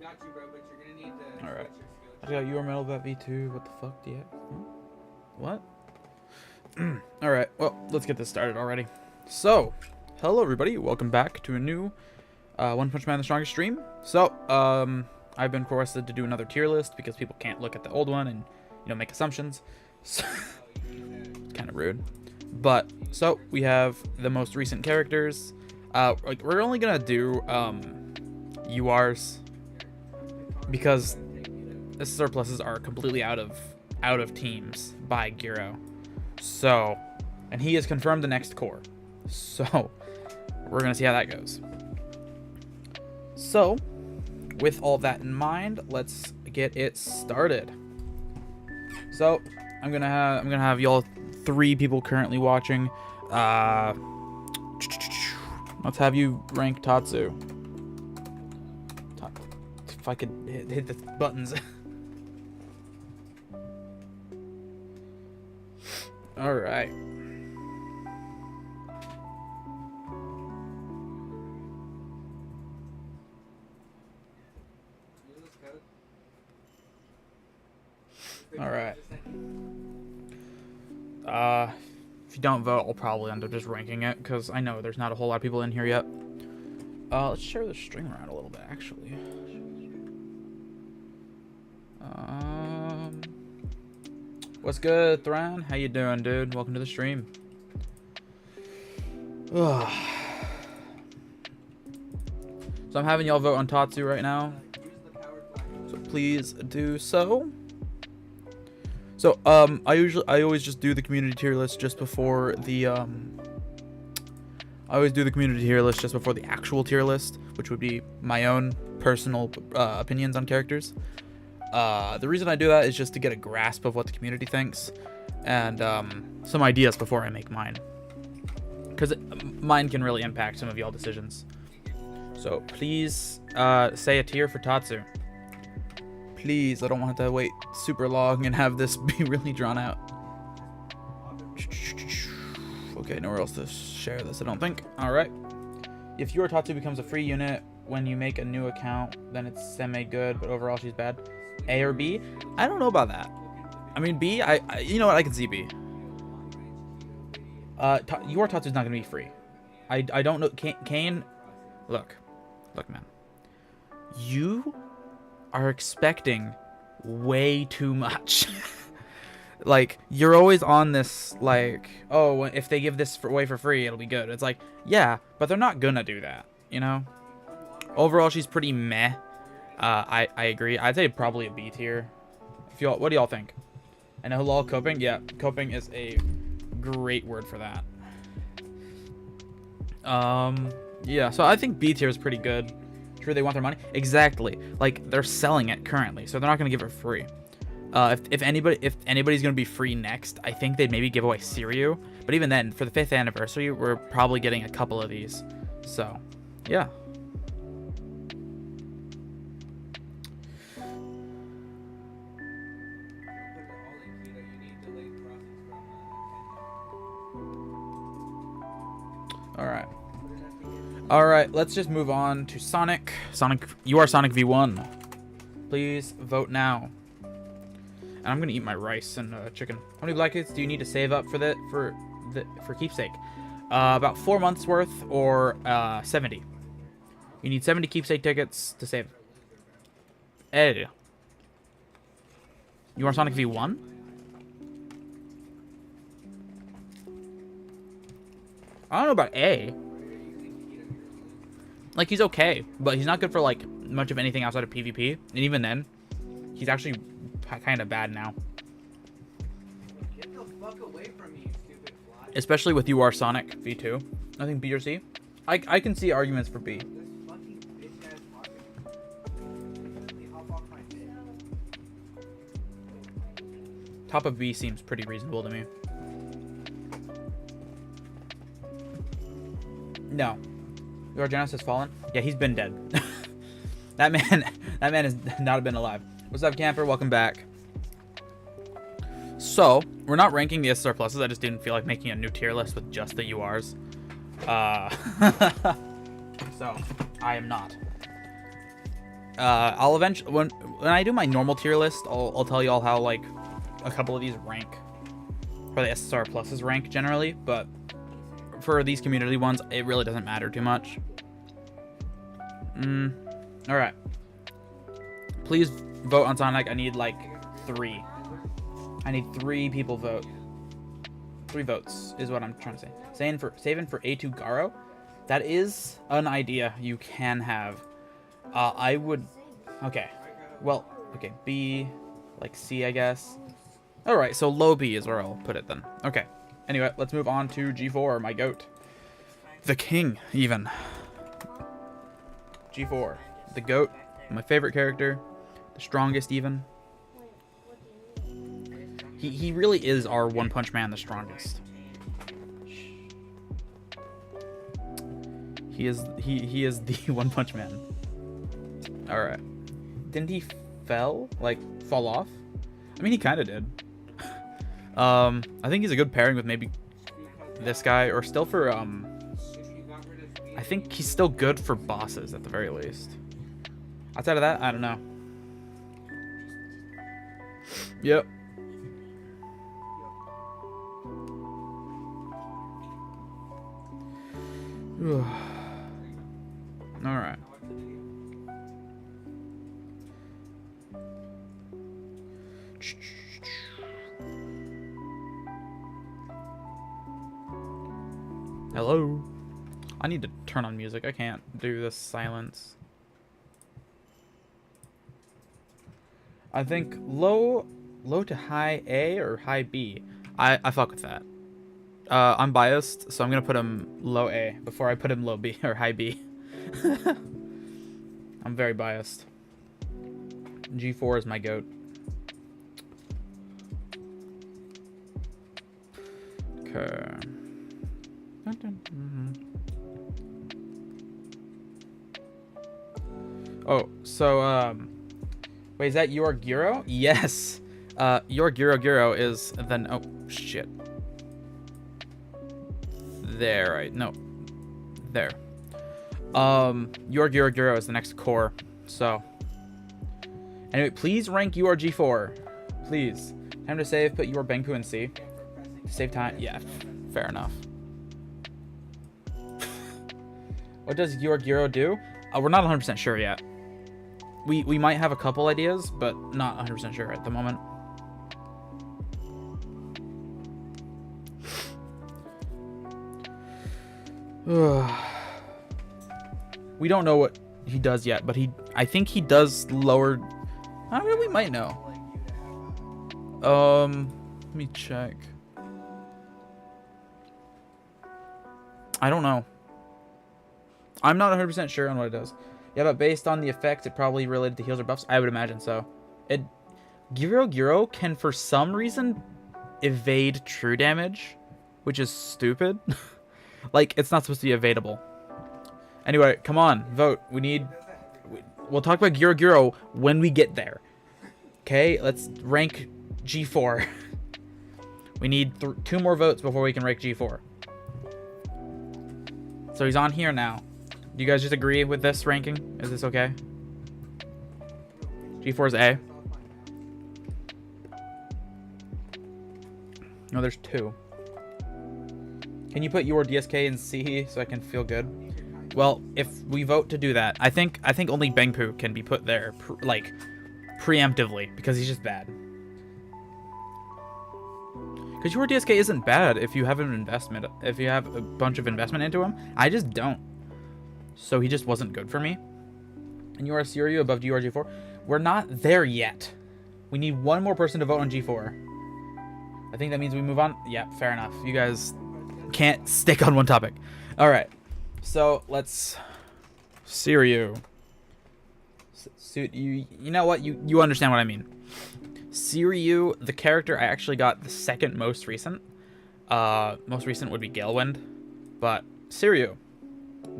Got you, bro, but you're gonna need to. All right. I got your metal vet V2. What the fuck do you have? What? All right. Well, let's get this started already. So, hello everybody. Welcome back to a new One Punch Man: The Strongest stream. So, I've been requested to do another tier list because people can't look at the old one and make assumptions. So, it's kind of rude. But so we have the most recent characters. Like we're only gonna do URs. Because the surpluses are completely out of teams by Giro. So, and he has confirmed the next core. So, we're going to see how that goes. So, with all that in mind, let's get it started. So, I'm going to have y'all 3 people currently watching. Let's have you rank Tatsu. If I could hit the buttons. All right. All right. If you don't vote, I'll probably end up just ranking it because I know there's not a whole lot of people in here yet. Let's share the stream around a little bit, actually. What's good, Thran? How you doing, dude? Welcome to the stream. So I'm having y'all vote on Tatsu right now. So please do so. So I always just do the community tier list just before the I always do the community tier list just before the actual tier list, which would be my own personal opinions on characters. The reason I do that is just to get a grasp of what the community thinks and some ideas before I make mine, because mine can really impact some of y'all decisions. So please say a tier for Tatsu. Please, I don't want to wait super long and have this be really drawn out. Okay, nowhere else to share this, I don't think. All right. If your Tatsu becomes a free unit when you make a new account, then it's semi-good, but overall she's bad. A or B? I don't know about that. I mean, B, you know what? I can see B. Your Tatsu's not going to be free. I don't know. Kane, look, man. You are expecting way too much. Like, you're always on this, like, oh, if they give this away for free, it'll be good. It's like, yeah, but they're not going to do that, you know? Overall, she's pretty meh. I agree. I'd say probably a B tier. What do y'all think? I know lol coping. Yeah, coping is a great word for that. Yeah, so I think B tier is pretty good. Sure, they want their money. Exactly. Like, they're selling it currently, so they're not gonna give it free. If anybody's gonna be free next, I think they'd maybe give away Siryu. But even then, for the 5th anniversary, we're probably getting a couple of these. So, yeah. All right, let's just move on to Sonic. Sonic, you are Sonic V1. Please vote now. And I'm gonna eat my rice and chicken. How many blankets do you need to save up for keepsake? About 4 months worth, or 70. You need 70 keepsake tickets to save. Ed, you are Sonic V1. I don't know about A. Like, he's okay, but he's not good for, like, much of anything outside of PvP. And even then, he's actually kind of bad now. Get the fuck away from me, you stupid fly. Especially with UR Sonic V2. I think B or C. I can see arguments for B. This fucking bitch ass fucking. Hop off my bed. Top of B seems pretty reasonable to me. No. Your Genesis has fallen? Yeah, he's been dead. that man has not been alive. What's up, camper? Welcome back. So, we're not ranking the SSR pluses. I just didn't feel like making a new tier list with just the URs. So, I am not. I'll eventually, when I do my normal tier list, I'll tell you all how, like, a couple of these rank. Or the SSR pluses rank, generally, but for these community ones, it really doesn't matter too much. Alright. Please vote on Sonic. I need, like, 3. I need 3 people vote. 3 votes is what I'm trying to say. Saving for A2 Garo? That is an idea you can have. I would... Okay. Well, okay. B, like C, I guess. Alright, so low B is where I'll put it then. Okay. Anyway, let's move on to G4, my goat. The king, even. G4. The goat. My favorite character. The strongest, even. He really is our One Punch Man, the strongest. He is the One Punch Man. Alright. Didn't he fall off? I mean, he kind of did. I think he's a good pairing with maybe this guy, or still for, I think he's still good for bosses at the very least. Outside of that, I don't know. Yep. Alright. Hello? I need to turn on music. I can't do this silence. I think low to high A or high B. I fuck with that. I'm biased, so I'm gonna put him low A before I put him low B or high B. I'm very biased. G4 is my goat. Okay. Oh, so wait, is that your Giro? Yes. Your Giro is then. Oh shit. There, right? No. There. Your Giro is the next core. So. Anyway, please rank your G4. Please. Time to save. Put your Bangpoo in C. Save time. Yeah. Fair enough. What does your Giro do? We're not 100% sure yet. We might have a couple ideas, but not 100% sure at the moment. We don't know what he does yet, but I think he does lower. I mean, we might know. Let me check. I don't know. I'm not 100% sure on what it does. Yeah, but based on the effects, it probably related to heals or buffs. I would imagine so. Giro can, for some reason, evade true damage, which is stupid. Like, it's not supposed to be evadable. Anyway, come on, vote. We'll talk about Giro when we get there. Okay, let's rank G4. We need 2 more votes before we can rank G4. So he's on here now. Do you guys just agree with this ranking? Is this okay? G4 is A. No, there's 2. Can you put your DSK in C so I can feel good? Well, if we vote to do that, I think only Bangpoo can be put there, preemptively, because he's just bad. Because your DSK isn't bad if you have an investment, if you have a bunch of investment into him. I just don't. So he just wasn't good for me. And you are Siryu above GRG4. We're not there yet. We need one more person to vote on G4. I think that means we move on. Yeah, fair enough. You guys can't stick on one topic. All right. So let's... Siriu. You know what? You understand what I mean. Siriu, the character I actually got the second most recent. Most recent would be Galewind. But Siriu.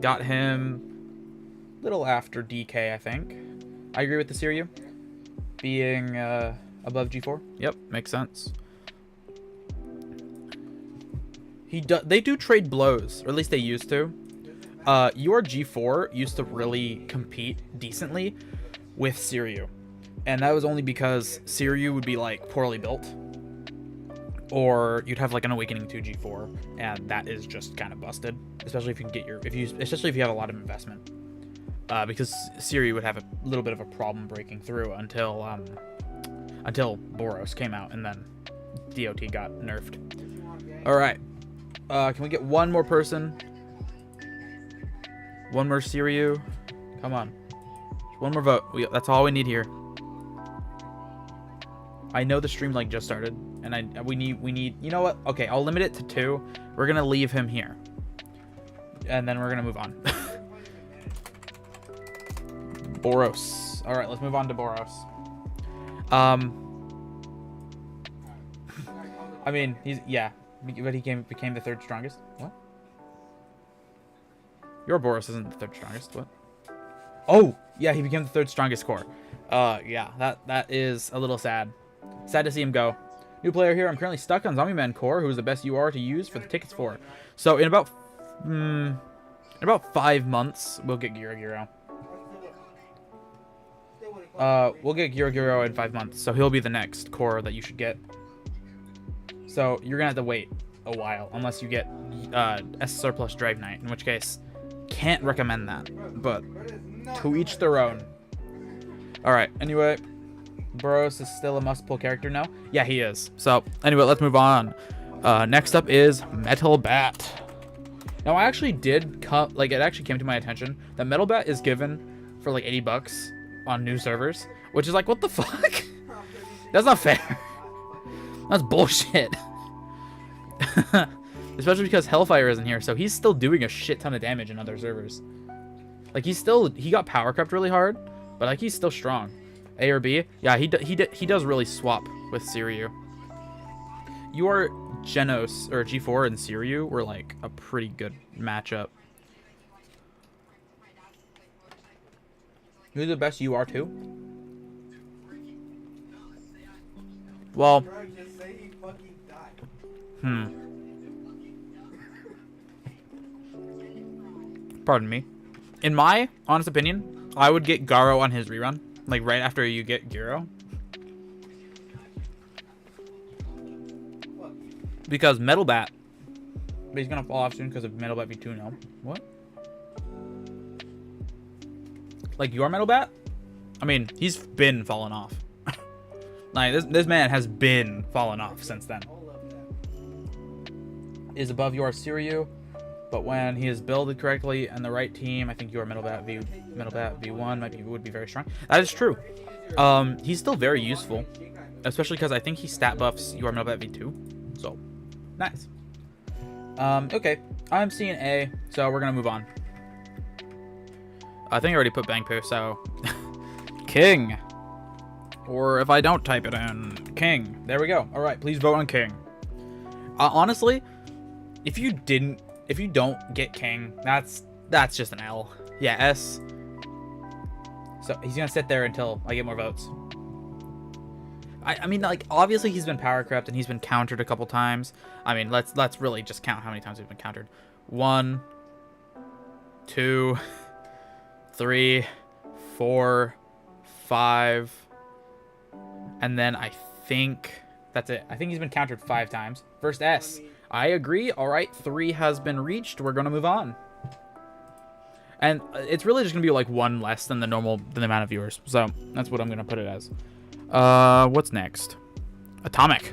Got him a little after DK, I think. I agree with the Siriu. Being above G4. Yep, makes sense. They do trade blows, or at least they used to. Your G4 used to really compete decently with Siriu. And that was only because Siriu would be like poorly built. Or you'd have like an Awakening 2 G4, and that is just kind of busted. Especially if you can get especially if you have a lot of investment. Because Siriu would have a little bit of a problem breaking through until Boros came out, and then DOT got nerfed. Alright. Can we get one more person? One more Siriu. Come on. One more vote. That's all we need here. I know the stream like just started, and we need. You know what? Okay, I'll limit it to 2. We're gonna leave him here, and then we're gonna move on. Boros. All right, let's move on to Boros. I mean, but he became the 3rd strongest. What? Your Boros isn't the 3rd strongest. What? Oh, yeah, he became the 3rd strongest core. Yeah, that is a little sad. Sad to see him go. New player here. I'm currently stuck on Zombie Man core. Who is the best UR to use for the tickets for? So in about 5 months, we'll get Giro. We'll get Giro in 5 months. So he'll be the next core that you should get. So you're gonna have to wait a while unless you get SSR plus Drive Knight, in which case can't recommend that. But to each their own. All right. Anyway. Boros is still a must-pull character now? Yeah, he is. So, anyway, let's move on. Next up is Metal Bat. Now, I actually it actually came to my attention that Metal Bat is given for like $80 on new servers, which is like, what the fuck? That's not fair. That's bullshit. Especially because Hellfire isn't here, so he's still doing a shit ton of damage in other servers. Like, he got power crept really hard, but like, he's still strong. A or B? Yeah, he does really swap with Siriu. Your Genos or G4 and Siriu were like a pretty good matchup. Who's the best UR2? Well, pardon me. In my honest opinion, I would get Garo on his rerun. Like, right after you get Giro. Because Metal Bat. But he's gonna fall off soon because of Metal Bat V2 now. What? Like, your Metal Bat? I mean, he's been falling off. Like, this man has been falling off since then. Is above your Siriu. But when he is builded correctly and the right team, I think your Metal Bat V1 would be very strong. That is true. He's still very useful, especially because I think he stat buffs your Metal Bat V2. So, nice. Okay, I'm seeing A, so we're gonna move on. I think I already put Bangpoo, so King. Or if I don't type it in, King. There we go. All right, please vote on King. Honestly, if you don't get King, that's just an L. Yeah, S. So he's gonna sit there until I get more votes. I mean, like, obviously he's been power crept and he's been countered a couple times. I mean, let's really just count how many times he's been countered. 1, 2, 3, 4, 5, and then I think that's it. I think he's been countered 5 times. First S. I agree. All right, 3 has been reached. We're gonna move on. And it's really just gonna be like 1 less than the amount of viewers. So that's what I'm gonna put it as. What's next? Atomic.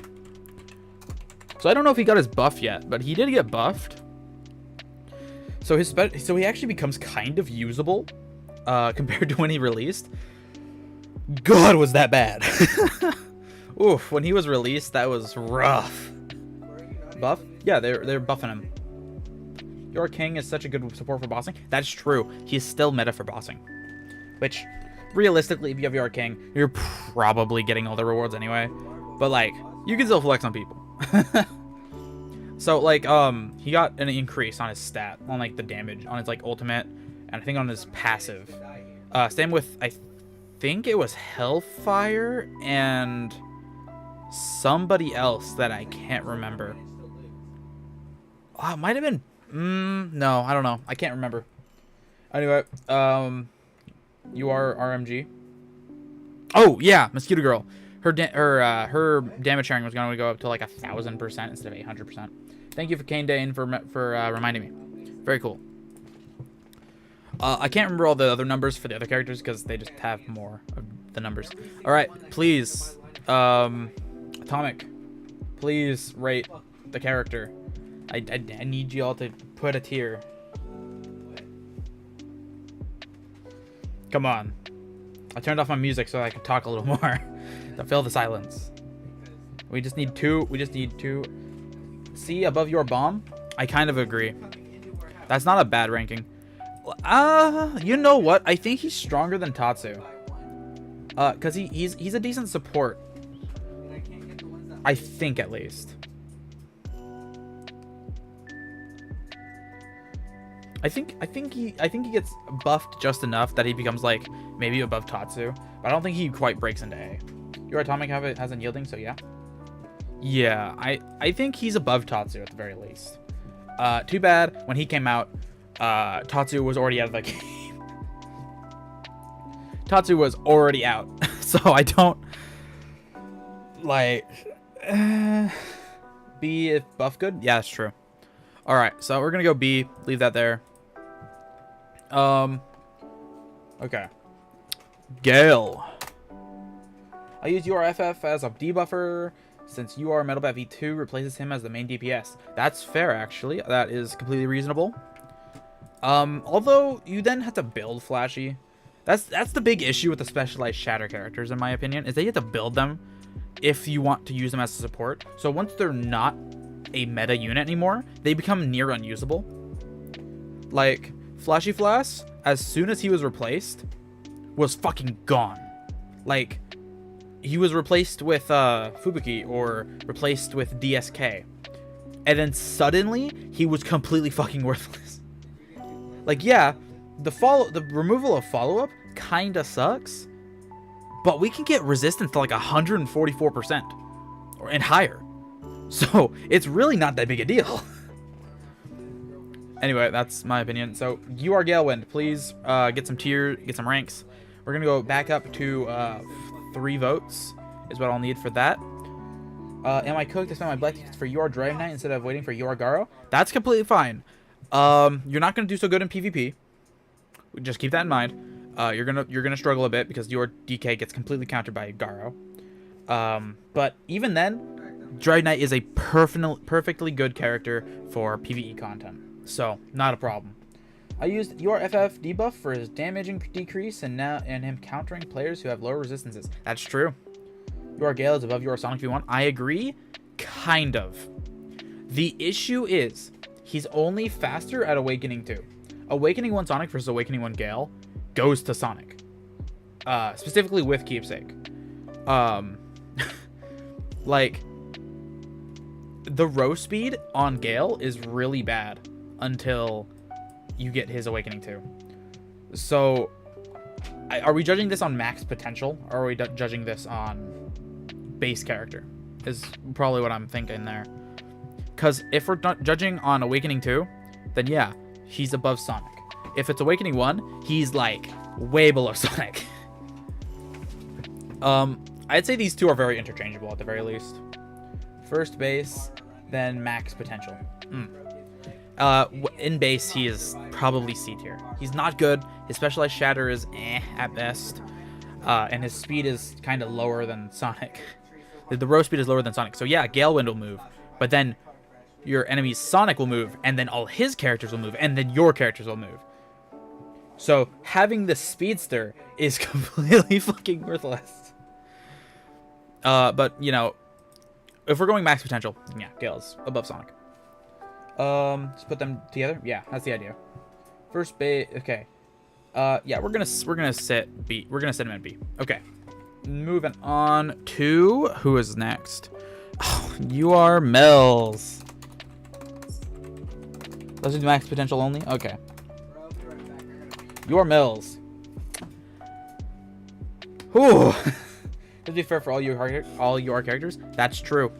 So I don't know if he got his buff yet, but he did get buffed. So he actually becomes kind of usable, compared to when he released. God, was that bad? Oof, when he was released, that was rough. Buff? Yeah, they're buffing him. Your king is such a good support for bossing. That's true. He's still meta for bossing. Which, realistically, if you have your king, you're probably getting all the rewards anyway. But, like, you can still flex on people. So, like, he got an increase on his stat, on, like, the damage, on his, like, ultimate, and I think on his passive. Same with, I think it was Hellfire and somebody else that I can't remember. It might have been, no, I don't know. I can't remember. Anyway, you are RMG. Oh, yeah, Mosquito Girl. Her damage sharing was going to go up to like 1,000% instead of 800%. Thank you for Kane Dane for reminding me. Very cool. I can't remember all the other numbers for the other characters because they just have more of the numbers. All right, please, Atomic, please rate the character. I need you all to put a tier. Come on. I turned off my music so I could talk a little more. To fill the silence. We just need two. We just need two. See above your bomb? I kind of agree. That's not a bad ranking. You know what? I think he's stronger than Tatsu. Cause he's a decent support. I think at least. I think he gets buffed just enough that he becomes like maybe above Tatsu, but I don't think he quite breaks into A. Your Atomic has an yielding, so yeah. Yeah, I think he's above Tatsu at the very least. Too bad when he came out, Tatsu was already out of the game. Tatsu was already out, so I don't like B if buff good. Yeah, that's true. All right, so we're gonna go B. Leave that there. Okay. Gale. I use URFF as a debuffer since UR Metal Bat V2 replaces him as the main DPS. That's fair, actually. That is completely reasonable. Although you then have to build Flashy. That's the big issue with the specialized Shatter characters, in my opinion, is that you have to build them if you want to use them as a support. So once they're not a meta unit anymore, they become near unusable. Like Flashy Flash, as soon as he was replaced, was fucking gone. Like, he was replaced with Fubuki or replaced with DSK, and then suddenly he was completely fucking worthless. Like, yeah, the removal of follow-up kinda sucks, but we can get resistance to like 144% and higher. So it's really not that big a deal. Anyway, that's my opinion. So you are Galewind. Please get some tier, get some ranks. We're gonna go back up to 3 votes is what I'll need for that. Am I cooked to spend my black tickets for your Drive Night instead of waiting for your Garo? That's completely fine. You're not gonna do so good in PvP. Just keep that in mind. You're gonna struggle a bit because your DK gets completely countered by Garo. But even then, Drive Night is a perfectly good character for PvE content. So, not a problem. I used your FF debuff for his damaging decrease and him countering players who have lower resistances. That's true. Your Gale is above your Sonic V1. I agree, kind of. The issue is he's only faster at Awakening 2. Awakening 1 Sonic versus Awakening 1 Gale goes to Sonic. Specifically with Keepsake. Like, the row speed on Gale is really bad until you get his Awakening 2. So, are we judging this on max potential, or are we judging this on base character? Is probably what I'm thinking there. Because if we're not judging on Awakening 2, then yeah, he's above Sonic. If it's Awakening 1, he's like way below Sonic. I'd say these two are very interchangeable at the very least. First base, then max potential. In base, he is probably C tier. He's not good. His specialized shatter is at best. And his speed is kind of lower than Sonic. The row speed is lower than Sonic. So yeah, Galewind will move. But then your enemy's Sonic will move. And then all his characters will move. And then your characters will move. So having the speedster is completely fucking worthless. But, you know, if we're going max potential, yeah, Gale's above Sonic. Just put them together. Yeah, that's the idea. First base. Okay. Yeah, we're gonna sit B. We're gonna sit him at B. Okay. Moving on to who is next. Oh, you are Mills. Let's do max potential only. Okay. You are Mills. Whew. To be fair for all your characters, that's true.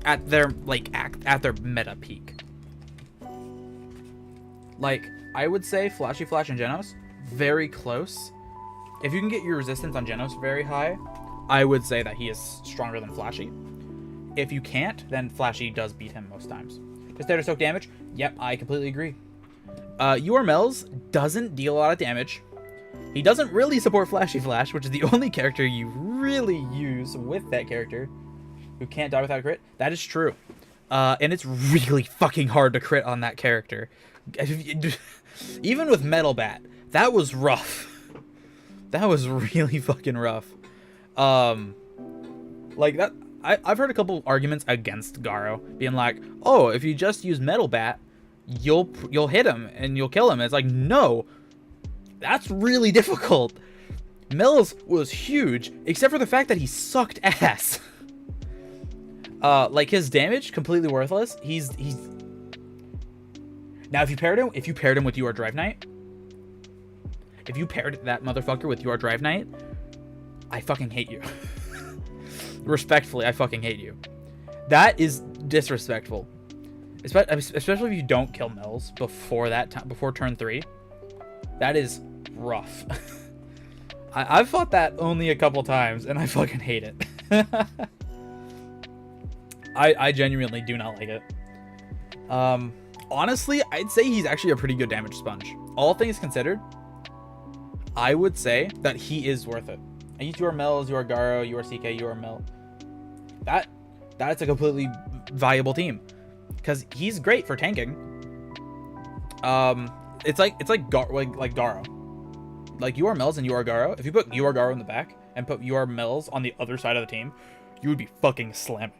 At their at their meta peak. Like, I would say Flashy Flash and Genos, very close. If you can get your resistance on Genos very high, I would say that he is stronger than Flashy. If you can't, then Flashy does beat him most times. Is there to soak damage? Yep, I completely agree. URMels doesn't deal a lot of damage. He doesn't really support Flashy Flash, which is the only character you really use with that character who can't die without a crit. That is true. And it's really fucking hard to crit on that character. Even with Metal Bat, that was rough. That was really fucking rough. Like that, I've heard a couple arguments against Garo, being like, "Oh, if you just use Metal Bat, you'll hit him and you'll kill him." It's like, no, that's really difficult. Mills was huge, except for the fact that he sucked ass. Like his damage completely worthless. He's now if you paired him with your Drive Knight, if you paired that motherfucker with your Drive Knight, I fucking hate you. Respectfully, I fucking hate you. That is disrespectful. Especially if you don't kill Mills before before turn 3. That is rough. I've fought that only a couple times, and I fucking hate it. I genuinely do not like it. Honestly, I'd say he's actually a pretty good damage sponge. All things considered, I would say that he is worth it. I use your Mills, your Garo, your CK, your Mill. That's a completely viable team, because he's great for tanking. It's like Garo. Like UR Mills and UR Garo. If you put UR Garo in the back and put UR Mills on the other side of the team, you would be fucking slamming.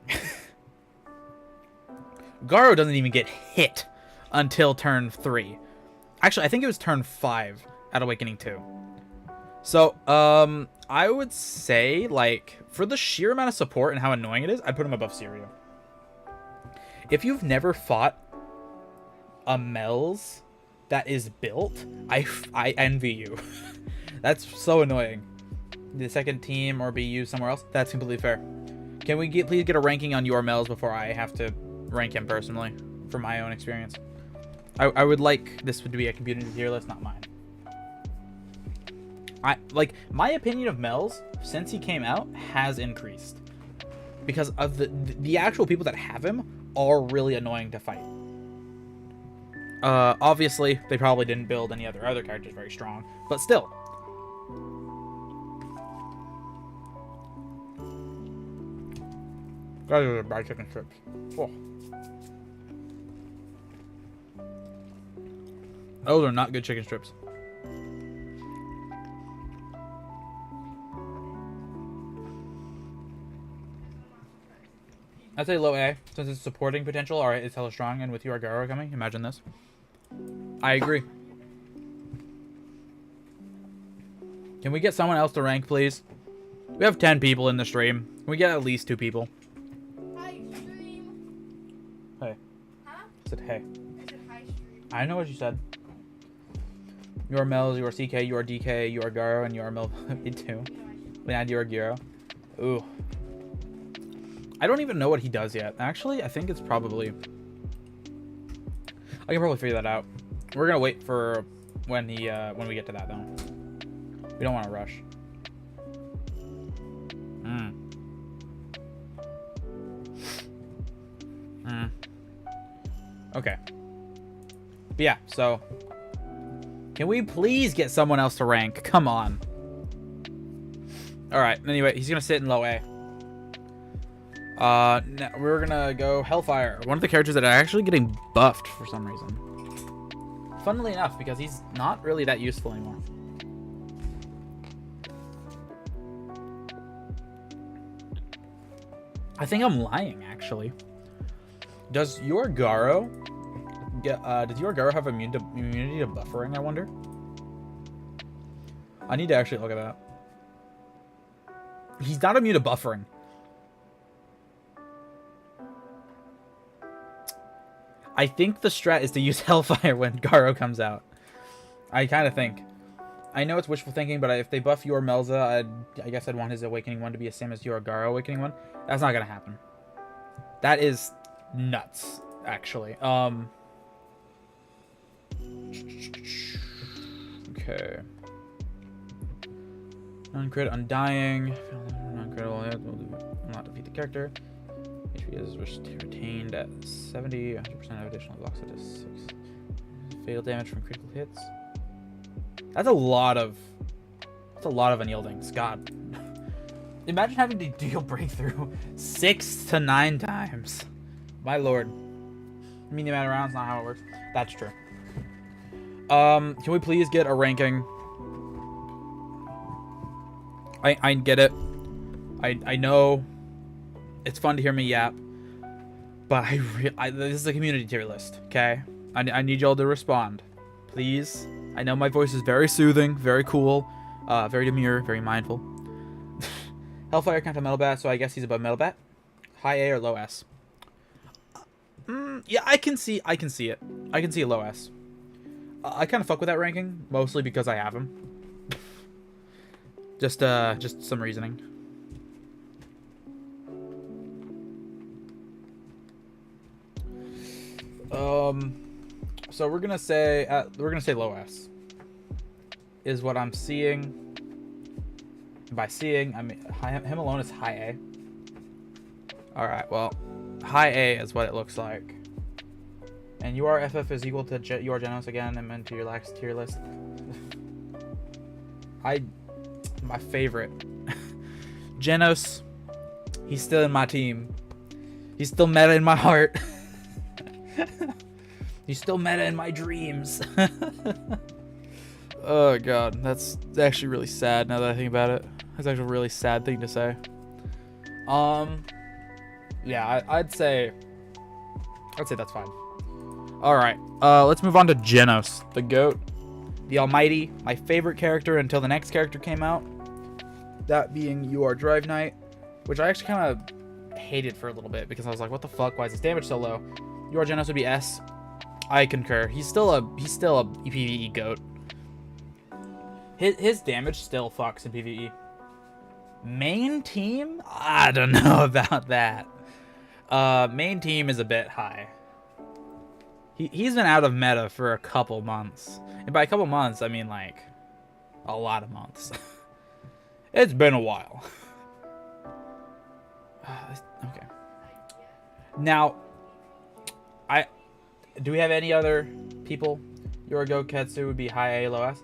Garo doesn't even get hit until turn 3. Actually, I think it was turn 5 at Awakening 2. So, I would say, like, for the sheer amount of support and how annoying it is, I'd put him above Sirio. If you've never fought a Mel's that is built, I envy you. That's so annoying. The second team or BU somewhere else, that's completely fair. Can we please get a ranking on your Mel's before I have to rank him personally, from my own experience? I would like this to be a community tier list, not mine. My opinion of Mel's since he came out has increased because of the actual people that have him are really annoying to fight. Obviously they probably didn't build any other characters very strong, but still. Guys are buy chicken strips. Oh. Those are not good chicken strips. I'd say low A, since it's supporting potential. Alright, it's hella strong, and with Garo coming, imagine this. I agree. Can we get someone else to rank, please? We have 10 people in the stream. Can we get at least 2 people? Hi, stream. Hey. Huh? I said hey. I said hi, stream. I know what you said. Your Mel's, your CK, your DK, your Garo, and your Mel. Me too. And your Garo. Ooh. I don't even know what he does yet. Actually, I think it's probably... I can probably figure that out. We're gonna wait for when we get to that, though. We don't want to rush. Okay. But yeah, so... Can we please get someone else to rank? Come on. Alright, anyway, he's gonna sit in low A. We're gonna go Hellfire. One of the characters that are actually getting buffed for some reason. Funnily enough, because he's not really that useful anymore. I think I'm lying, actually. Does your Garo does your Garo have immunity to buffering, I wonder? I need to actually look at that. He's not immune to buffering. I think the strat is to use Hellfire when Garo comes out. I kind of think. I know it's wishful thinking, but if they buff your Melza, I guess I'd want his Awakening 1 to be the same as your Garo Awakening 1. That's not going to happen. That is nuts, actually. Okay. Non-crit, Undying. Non-critical hit will not defeat the character. HP is retained at 70. 100% of additional blocks at 6. Fatal damage from critical hits. That's a lot of unyieldings. God. Imagine having to deal breakthrough 6 to 9 times. My lord. I mean, the amount of rounds, not how it works. That's true. Can we please get a ranking? I get it. I know it's fun to hear me yap, but this is a community tier list, okay? I need y'all to respond, please. I know my voice is very soothing, very cool, very demure, very mindful. Hellfire counts on Metal Bat, so I guess he's above Metal Bat. High A or low S? Yeah, I can see it. I can see a low S. I kind of fuck with that ranking, mostly because I have him. Just some reasoning. So we're gonna say low S is what I'm seeing. By seeing, I mean him alone is high A. All right, well, high A is what it looks like. And URFF is equal to UR Genos again, and then to your last tier list. My favorite. Genos, he's still in my team. He's still meta in my heart. He's still meta in my dreams. Oh god, that's actually really sad now that I think about it. That's actually a really sad thing to say. Yeah, I'd say that's fine. All right, let's move on to Genos, the GOAT, the Almighty, my favorite character until the next character came out. That being UR Drive Knight, which I actually kind of hated for a little bit because I was like, what the fuck? Why is his damage so low? UR Genos would be S. I concur. He's still a PvE GOAT. His damage still fucks in PvE. Main team? I don't know about that. Main team is a bit high. He's been out of meta for a couple months. And by a couple months, I mean like a lot of months. It's been a while. Okay. Now, do we have any other people? Your Goketsu would be high A, low S?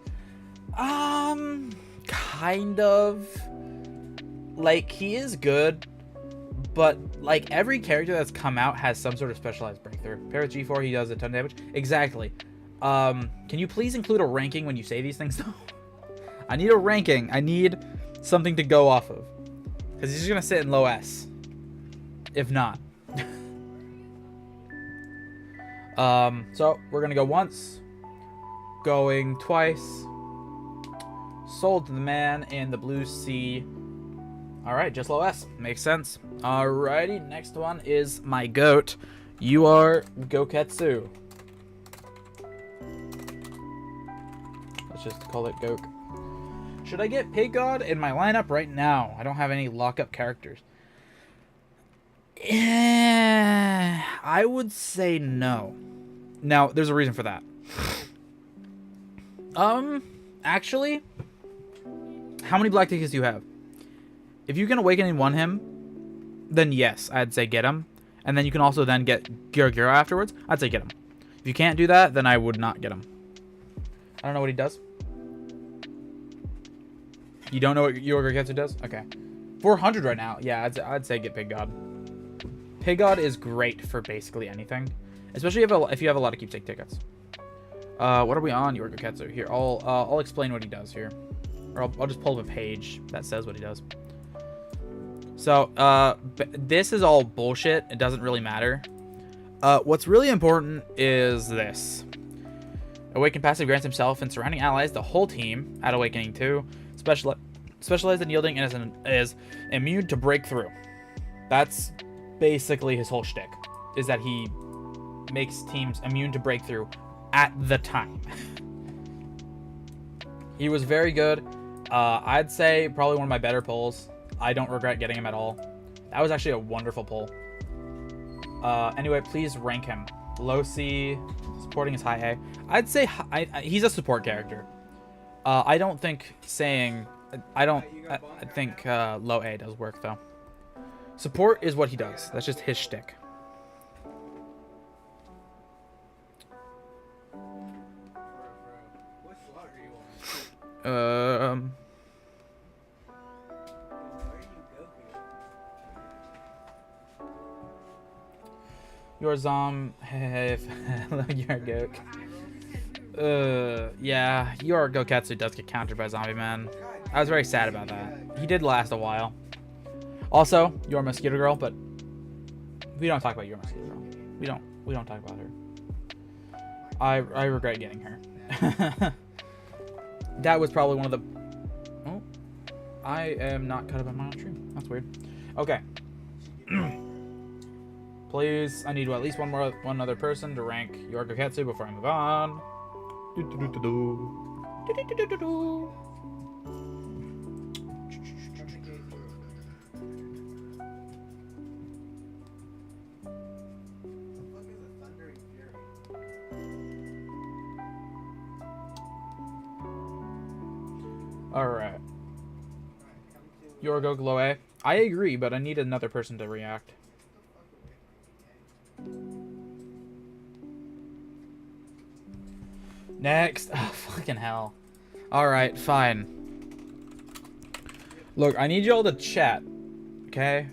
Kind of. Like, he is good, but like every character that's come out has some sort of specialized breakthrough. Pair with G4, he does a ton of damage. Exactly. Can you please include a ranking when you say these things, though? I need a ranking. I need something to go off of. Because he's just going to sit in low S. If not. So, we're going to go once. Going twice. Sold to the man in the blue sea. Alright, just low S. Makes sense. Alrighty, next one is my GOAT. You are Goketsu. Let's just call it Gok. Should I get Pig God in my lineup right now? I don't have any lockup characters. I would say no. Now, there's a reason for that. Actually, how many black tickets do you have? If you can Awakening 1 him, then yes, I'd say get him. And then you can also then get Gira afterwards. I'd say get him. If you can't do that, then I would not get him. I don't know what he does. You don't know what your Goketsu does? Okay. 400 right now. Yeah, I'd say get Pig God. Pig God is great for basically anything. Especially if you have a lot of keepsake tickets. What are we on, your Goketsu? Here, I'll explain what he does here. Or I'll just pull up a page that says what he does. So, this is all bullshit. It doesn't really matter. What's really important is this. Awakened passive grants himself and surrounding allies the whole team at Awakening 2. Specialized in yielding and is immune to breakthrough. That's basically his whole shtick. Is that he makes teams immune to breakthrough at the time. He was very good. I'd say probably one of my better pulls. I don't regret getting him at all. That was actually a wonderful pull. Anyway, please rank him. Low C, supporting is high A. I'd say he's a support character. I don't think saying... I think low A does work, though. Support is what he does. That's just his shtick. What slot are you on? Why are you Goku? Your Zom... You're Goku. Yeah, your Goketsu does get countered by Zombie Man. I was very sad about that. He did last a while. Also, your Mosquito Girl, but we don't talk about your Mosquito Girl. We don't talk about her. I regret getting her. That was probably one of the... Oh, I am not cut up on my own stream. That's weird. Okay. Please, I need at least one other person to rank your Goketsu before I move on. Alright. Yorgo Gloe. I agree, but I need another person to react. Next. Oh, fucking hell. Alright, fine. Look, I need y'all to chat. Okay?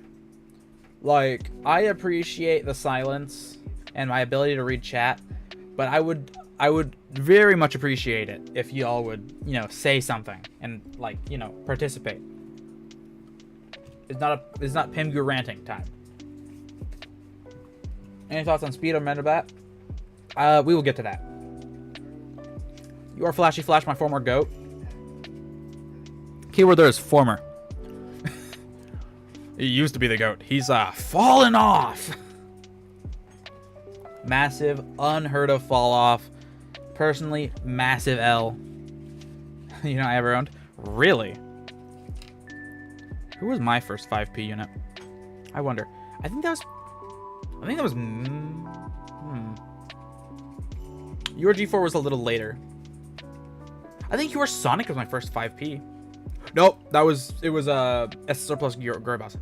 Like, I appreciate the silence and my ability to read chat, but I would very much appreciate it if y'all would, you know, say something and, like, you know, participate. It's not Pimgu ranting time. Any thoughts on speed or Metabat? We will get to that. You are Flashy Flash, my former goat. Keyword there is former. He used to be the goat. He's fallen off. Massive, unheard of fall off. Personally, massive L. You know I ever owned? Really? Who was my first 5P unit? I wonder. I think that was... Your G4 was a little later. I think your Sonic was my first 5P. Nope, it was SSR plus Gorybas.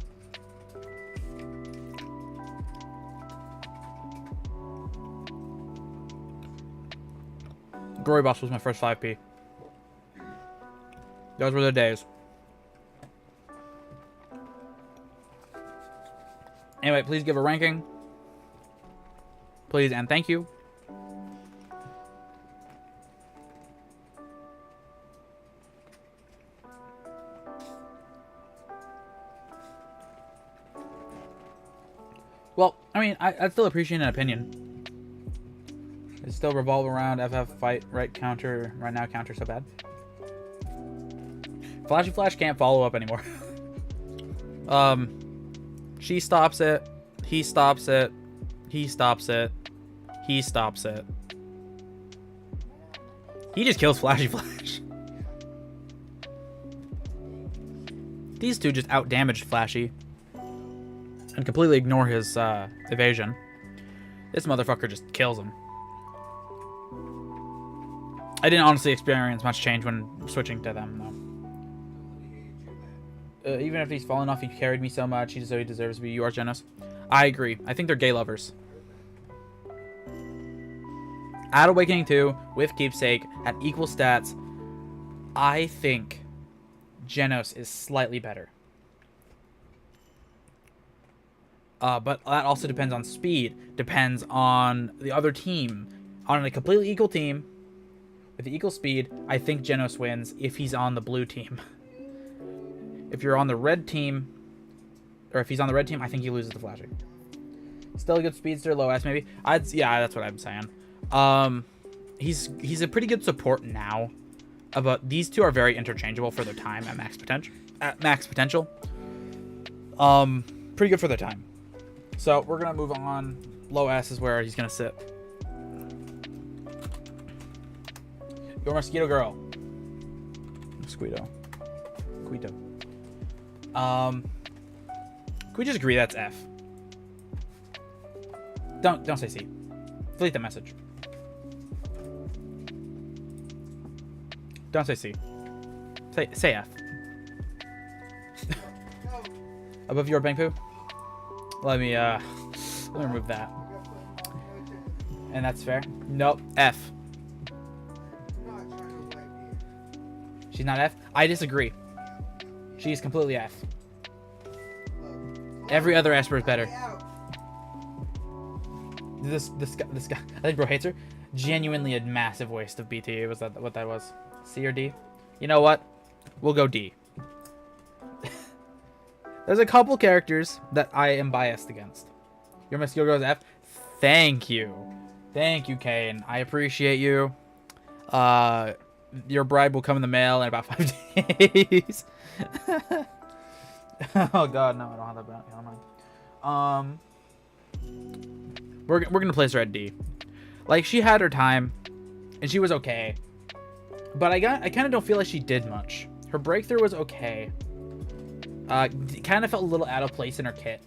Gorybas was my first 5P. Those were the days. Anyway, please give a ranking. Please and thank you. Well, I mean, I'd still appreciate an opinion. It still revolve around FF fight right counter right now counter so bad. Flashy Flash can't follow up anymore. She stops it. He stops it. He stops it. He stops it. He just kills Flashy Flash. These two just out-damaged Flashy. And completely ignore his evasion. This motherfucker just kills him. I didn't honestly experience much change when switching to them, though. Even if he's fallen off, he carried me so much. He deserves to be yours, Genos. I agree. I think they're gay lovers. At Awakening 2, with Keepsake, at equal stats, I think Genos is slightly better. But that also depends on speed. Depends on the other team. On a completely equal team, with equal speed, I think Genos wins if he's on the blue team. If you're on the red team, or if he's on the red team, I think he loses to Flashy. Still a good speedster, low S maybe. Yeah, that's what I'm saying. He's a pretty good support now. But these two are very interchangeable for their time at max potential. Pretty good for their time. So we're gonna move on. Low S is where he's gonna sit. Your Mosquito Girl. Mosquito. Quito. Can we just agree that's F? Don't say C. Delete the message. Don't say C. Say F. Above your bang poo? Let me remove that. And that's fair. Nope. F. She's not F? I disagree. She's completely F. Every other Esper is better. This guy, I think bro hates her. Genuinely a massive waste of BT. Was that what that was? C or D? You know what? We'll go D. There's a couple characters that I am biased against. Your Mosquito goes F. Thank you. Thank you, Kane. I appreciate you. Your bride will come in the mail in about 5 days. Oh god, no, I don't have that bounty on mine. We're gonna place her at D. Like, she had her time, and she was okay. But I kind of don't feel like she did much. Her breakthrough was okay. Kind of felt a little out of place in her kit.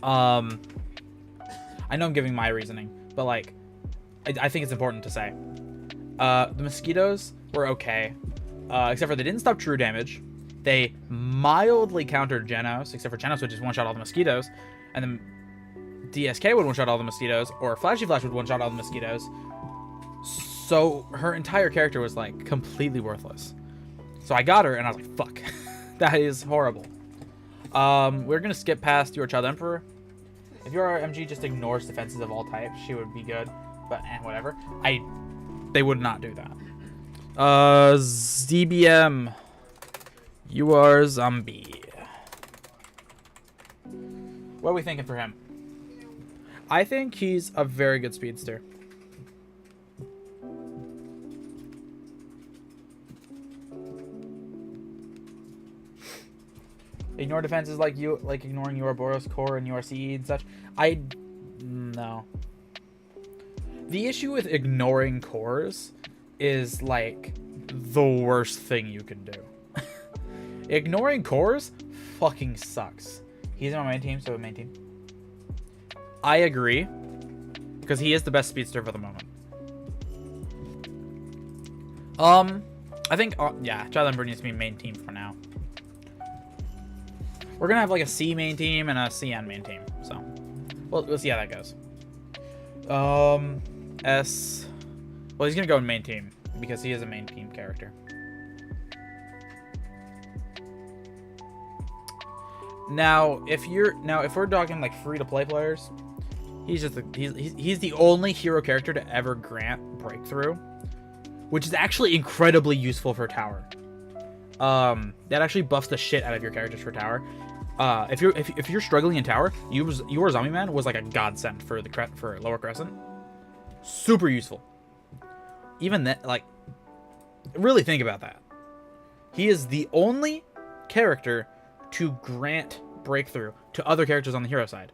I know I'm giving my reasoning, but like, I think it's important to say. The mosquitoes were okay, except for they didn't stop true damage. They mildly countered Genos, except for Genos would just one-shot all the mosquitoes, and then DSK would one-shot all the mosquitoes, or Flashy Flash would one-shot all the mosquitoes. So her entire character was like completely worthless. So I got her, and I was like, fuck. That is horrible. We're gonna skip past your Child Emperor. If your MG just ignores defenses of all types, she would be good. But whatever. They would not do that. ZBM. You are zombie. What are we thinking for him? I think he's a very good speedster. Ignore defenses like ignoring your Boros core and your CE and such. No. The issue with ignoring cores is like the worst thing you can do. Ignoring cores fucking sucks. He's on my main team, so main team. I agree, because he is the best speedster for the moment. I think yeah, Child Emperor needs to be main team for now. We're gonna have like a C main team and a CN main team, so we'll see how that goes. S. Well, he's gonna go in main team because he is a main team character. Now, if we're talking like free-to-play players, he's the only hero character to ever grant breakthrough, which is actually incredibly useful for tower. That actually buffs the shit out of your characters for tower. If you're struggling in tower, your zombie man was like a godsend for lower crescent. Super useful. Even that, like, really think about that. He is the only character to grant breakthrough to other characters on the hero side.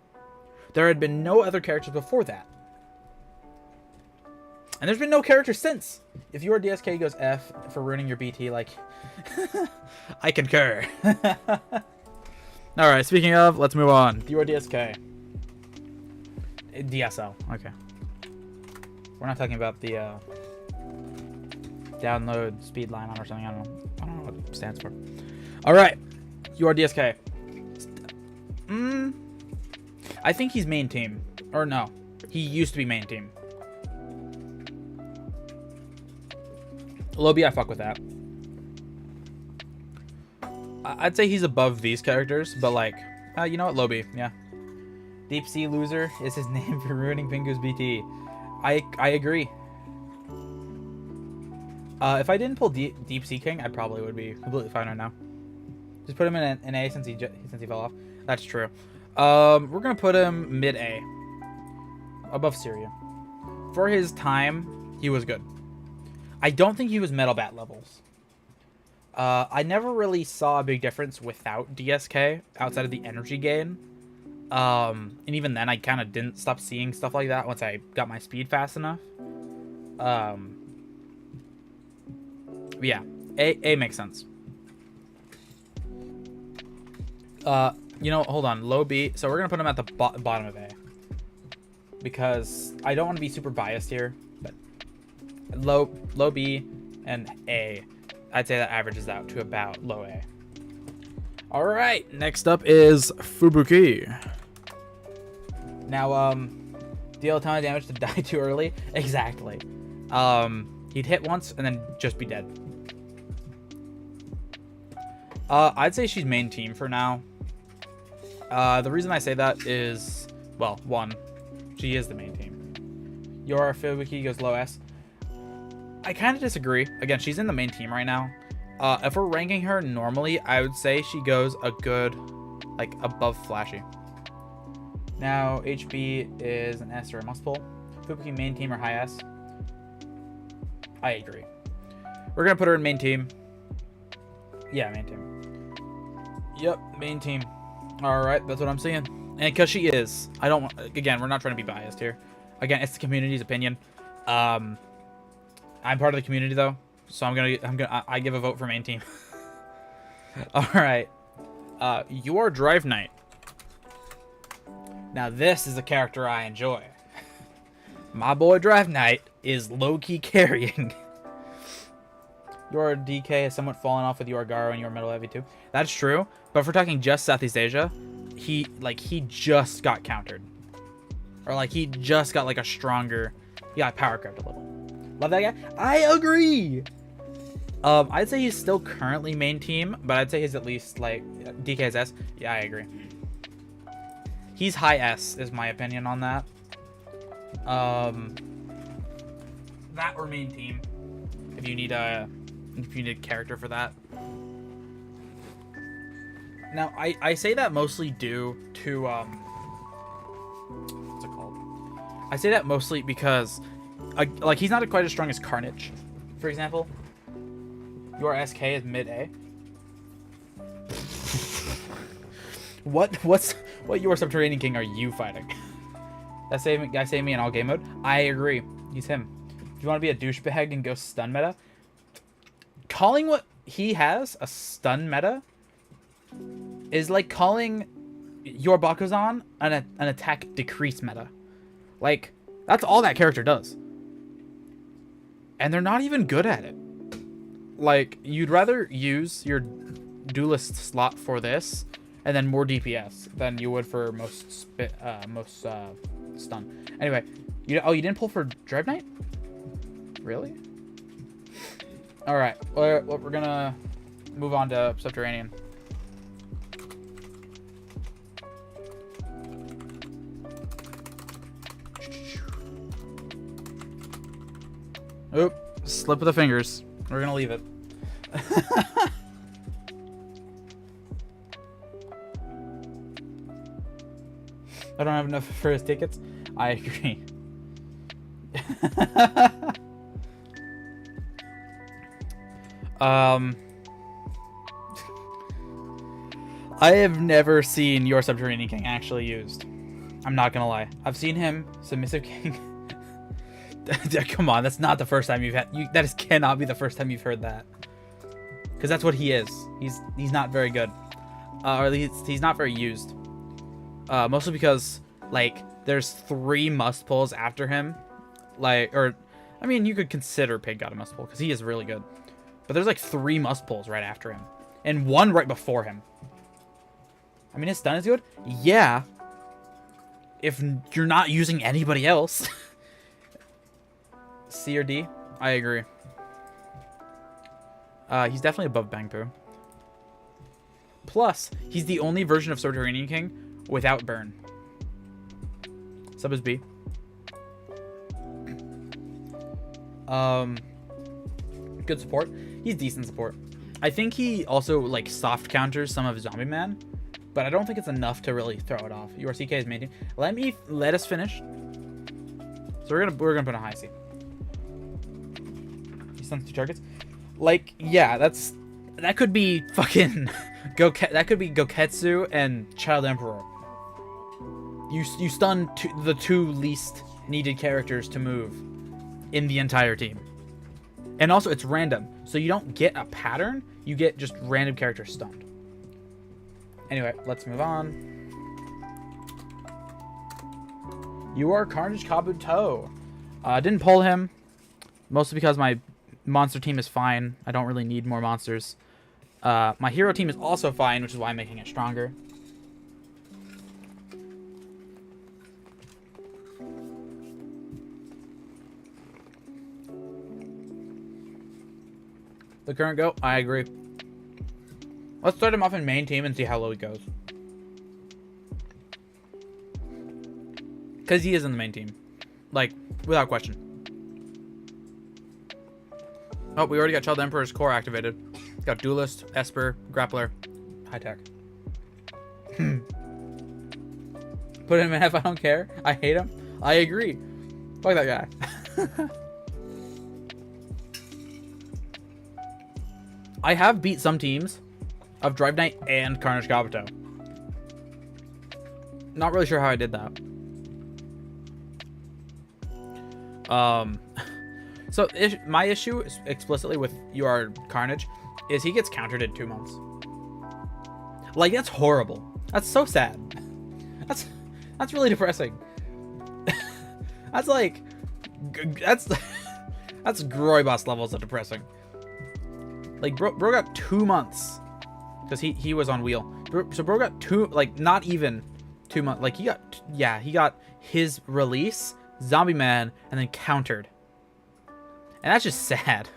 There had been no other characters before that. And there's been no character since. If your DSK goes F for ruining your BT, like, I concur. Alright, speaking of, let's move on. Your DSK. DSL, okay. We're not talking about the download speed line on or something. I don't know what it stands for. Alright. Your DSK. I think he's main team. Or no. He used to be main team. Lobby, I fuck with that. I'd say he's above these characters, but like, you know what, Lobby, yeah. Deep Sea Loser is his name for ruining Pingu's BT. I agree. If I didn't pull Deep Sea King, I probably would be completely fine right now. Just put him in an A since he fell off. That's true. We're gonna put him mid A, above Syria. For his time, he was good. I don't think he was Metal Bat levels. I never really saw a big difference without DSK outside of the energy gain. And even then, I kind of didn't stop seeing stuff like that once I got my speed fast enough. Yeah, A makes sense. Hold on, low B. So we're gonna put him at the bottom of A because I don't want to be super biased here, but low B and A, I'd say that averages out to about low A. All right, next up is Fubuki. Now, deal a ton of damage to die too early. Exactly. He'd hit once and then just be dead. I'd say she's main team for now. The reason I say that is, well, one, she is the main team. Your Fubuki goes low S. I kind of disagree. Again, she's in the main team right now. If we're ranking her normally, I would say she goes a good, like, above Flashy. Now, HB is an S or a must pull. Fubuki main team or high S. I agree. We're going to put her in main team. Yeah, main team. Yep, main team. All right, that's what I'm seeing. And because she is, I don't want, again, we're not trying to be biased here. Again, it's the community's opinion. I'm part of the community though, so I give a vote for main team. All right. Your Drive Knight. Now this is a character I enjoy. My boy Drive Knight is low-key carrying. Your DK has somewhat fallen off with your Garo and your Metal Heavy too. That's true, but if we're talking just Southeast Asia, he just got countered. Or like he just got like a stronger, he got power crept a little. Love that guy? I agree! I'd say he's still currently main team, but I'd say he's at least like DK's S. Yeah, I agree. He's high S is my opinion on that. That or main team. If you need a character for that. Now I say that mostly due to what's it called? I say that mostly because like he's not quite as strong as Carnage, for example. Your SK is mid A. What your Subterranean King are you fighting? That guy saved me in all game mode. I agree. He's him. If you want to be a douchebag and go stun meta, calling what he has a stun meta is like calling your Bakuzan an attack decrease meta. Like, that's all that character does. And they're not even good at it. Like, you'd rather use your duelist slot for this and then more DPS than you would for most stun. Anyway, you didn't pull for Drive Knight? Really? All right. Well, we're gonna move on to Subterranean. Oop! Slip of the fingers. We're gonna leave it. I don't have enough for his tickets. I agree. I have never seen your Subterranean King actually used. I'm not gonna lie. I've seen him Submissive King. Come on, that's not the first time you've had. That cannot be the first time you've heard that. Because that's what he is. He's not very good, or at least he's not very used. Mostly because like there's 3 must pulls after him, like, or I mean you could consider Pig God a must pull because he is really good, but there's like 3 must pulls right after him, and 1 right before him. I mean his stun is good, yeah. If you're not using anybody else. C or D? I agree. He's definitely above Bangpoo. Plus, he's the only version of Subterranean King without burn. Sub is B. Good support. He's decent support. I think he also like soft counters some of Zombie Man, but I don't think it's enough to really throw it off. URCK is main team. Let us finish. So we're gonna put a high C. He stuns 2 targets. Like, yeah, that could be fucking that could be Goketsu and Child Emperor. You stun the 2 least needed characters to move in the entire team. And also it's random, so you don't get a pattern, you get just random characters stunned. Anyway, let's move on. You are Carnage Kabuto. Didn't pull him, mostly because my monster team is fine. I don't really need more monsters. My hero team is also fine, which is why I'm making it stronger. The current GOAT? I agree. Let's start him off in main team and see how low he goes. Because he is in the main team. Like, without question. Oh, we already got Child Emperor's core activated. Got Duelist, Esper, Grappler, High Tech. Put him in F, I don't care. I hate him. I agree. Fuck that guy. I have beat some teams of Drive Knight and Carnage Kabuto. Not really sure how I did that. So my issue explicitly with your Carnage is he gets countered in 2 months. Like, that's horrible. That's so sad. That's really depressing. That's like that's Groybos levels of depressing. Like, bro got 2 months because he was on wheel. So bro got not even 2 months. Like, he got his release, Zombie Man, and then countered. And that's just sad.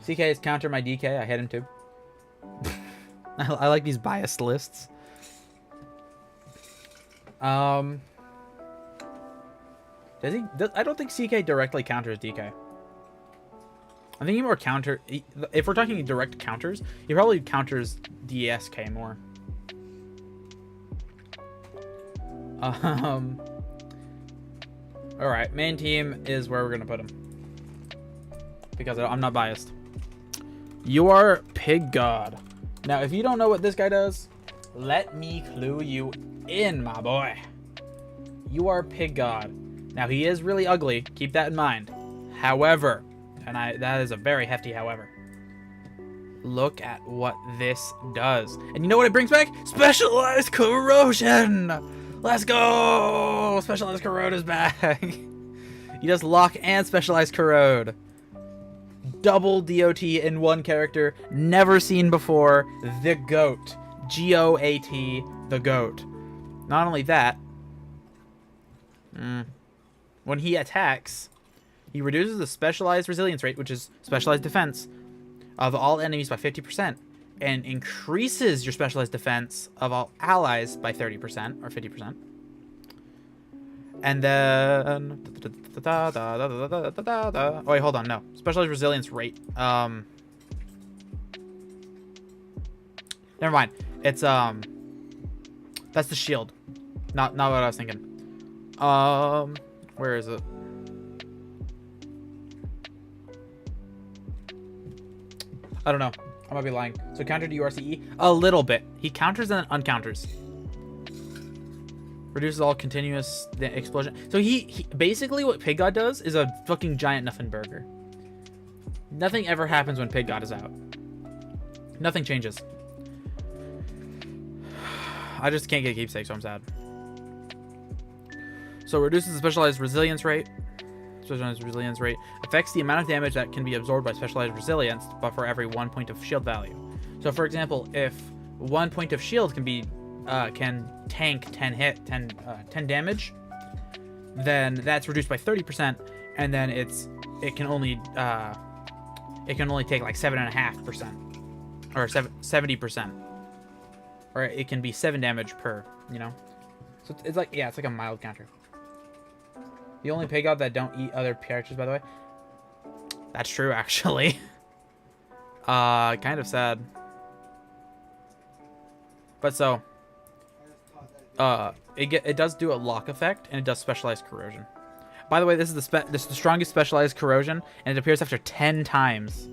CK is counter my DK. I hit him too. I like these biased lists. Does he? I don't think CK directly counters DK. I think he more counter. If we're talking direct counters, he probably counters DSK more. All right, main team is where we're gonna put him because I'm not biased. You are Pig God. Now, if you don't know what this guy does, let me clue you in, my boy. You are Pig God. Now, he is really ugly. Keep that in mind. However, and that is a very hefty however. Look at what this does. And you know what it brings back? Specialized Corrosion! Let's go! Specialized Corrode is back. He does Lock and Specialized Corrode. Double DOT in one character. Never seen before. The GOAT. G-O-A-T. The GOAT. Not only that, when he attacks, he reduces the Specialized Resilience rate, which is Specialized Defense, of all enemies by 50%. And increases your Specialized Defense of all allies by 30% or 50%. And then... Oh, wait, hold on. No. Specialized Resilience rate. Never mind. It's, that's the shield. Not what I was thinking. Where is it? I don't know. I might be lying. So counter to URCE? A little bit. He counters and then uncounters. Reduces all continuous explosion. So he basically what Pig God does is a fucking giant nothing burger. Nothing ever happens when Pig God is out. Nothing changes. I just can't get keepsake, so I'm sad. So reduces the specialized resilience rate. Specialized resilience rate affects the amount of damage that can be absorbed by specialized resilience, but for every 1 point of shield value. So, for example, if 1 point of shield can tank 10 damage, then that's reduced by 30%, and then it can only take like 7.5% or 70%, or it can be 7 damage per. So it's like it's like a mild counter. The only Pig God that don't eat other characters, by the way. That's true, actually. Kind of sad. But so, it does do a lock effect, and it does specialized corrosion. By the way, this is the strongest specialized corrosion, and it appears after 10 times.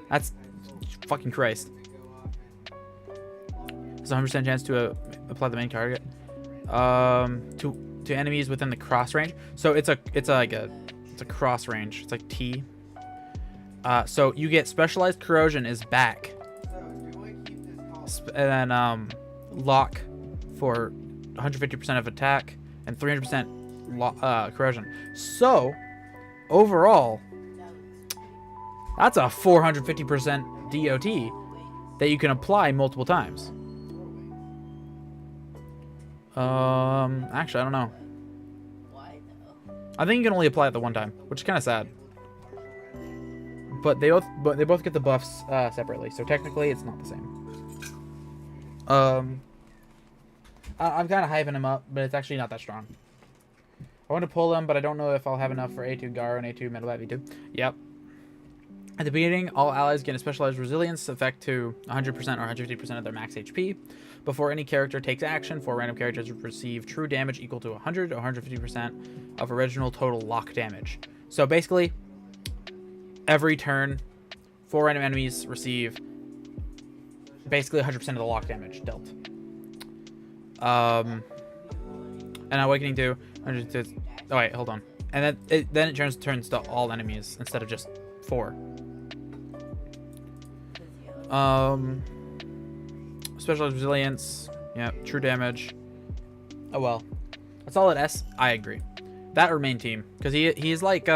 That's fucking Christ. There's a 100% chance to apply the main target to enemies within the cross range. So it's a cross range. It's like T. So you get specialized corrosion is back, and then lock for 150% of attack and 300% corrosion. So overall, that's a 450% DOT that you can apply multiple times. Actually, I don't know. I think you can only apply it the one time, which is kind of sad. But they both get the buffs separately, so technically it's not the same. I'm kind of hyping him up, but it's actually not that strong. I want to pull him, but I don't know if I'll have enough for A2 Garo and A2 Metal Bat V2. Yep. At the beginning, all allies get a specialized resilience effect to 100% or 150% of their max HP. Before any character takes action, 4 random characters receive true damage equal to 100 or 150% of original total lock damage. So basically, every turn, 4 random enemies receive basically 100% of the lock damage dealt. And Awakening 2, 100. Oh wait, hold on. And then it turns to all enemies instead of just 4. Specialized resilience, yeah, true damage. Oh well, a solid S. I agree. That or main team, because he's like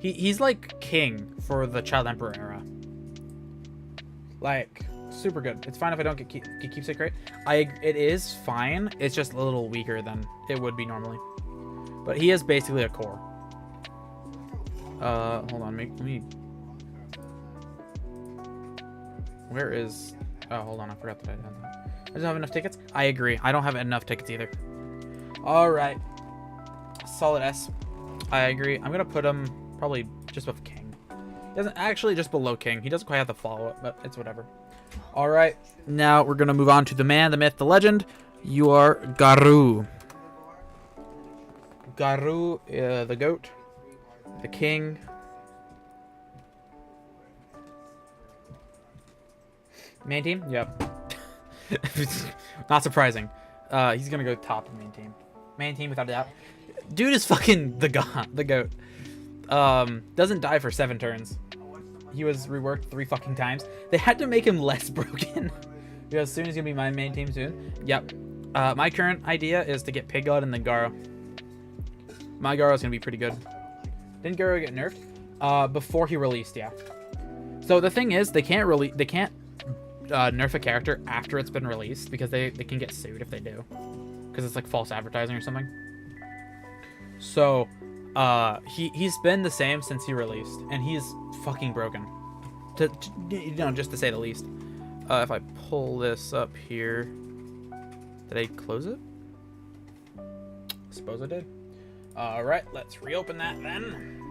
he's like king for the Child Emperor era. Like super good. It's fine if I don't get keepsake rate. It is fine. It's just a little weaker than it would be normally. But he is basically a core. Hold on, let me. Where is? Oh, hold on, I forgot that I did that. I don't have enough tickets. I agree. I don't have enough tickets either. All right, solid S. I agree. I'm gonna put him probably just above King. He doesn't actually just below King. He doesn't quite have the follow-up, but it's whatever. All right, now we're gonna move on to the man, the myth, the legend. You are Garu. Garu, the goat, the king. Main team? Yep. Not surprising. He's gonna go top in main team. Main team without a doubt. Dude is fucking the goat. Doesn't die for 7 turns. He was reworked 3 fucking times. They had to make him less broken. Because soon he's gonna be my main team soon. Yep. My current idea is to get PimguOPM and then Garo. My Garo's gonna be pretty good. Didn't Garo get nerfed? Before he released, yeah. So the thing is, they can't nerf a character after it's been released because they can get sued if they do, because it's like false advertising or something. So he's been the same since he released, and he's fucking broken, just to say the least. If I pull this up here, did I close it? I suppose I did. All right, let's reopen that then.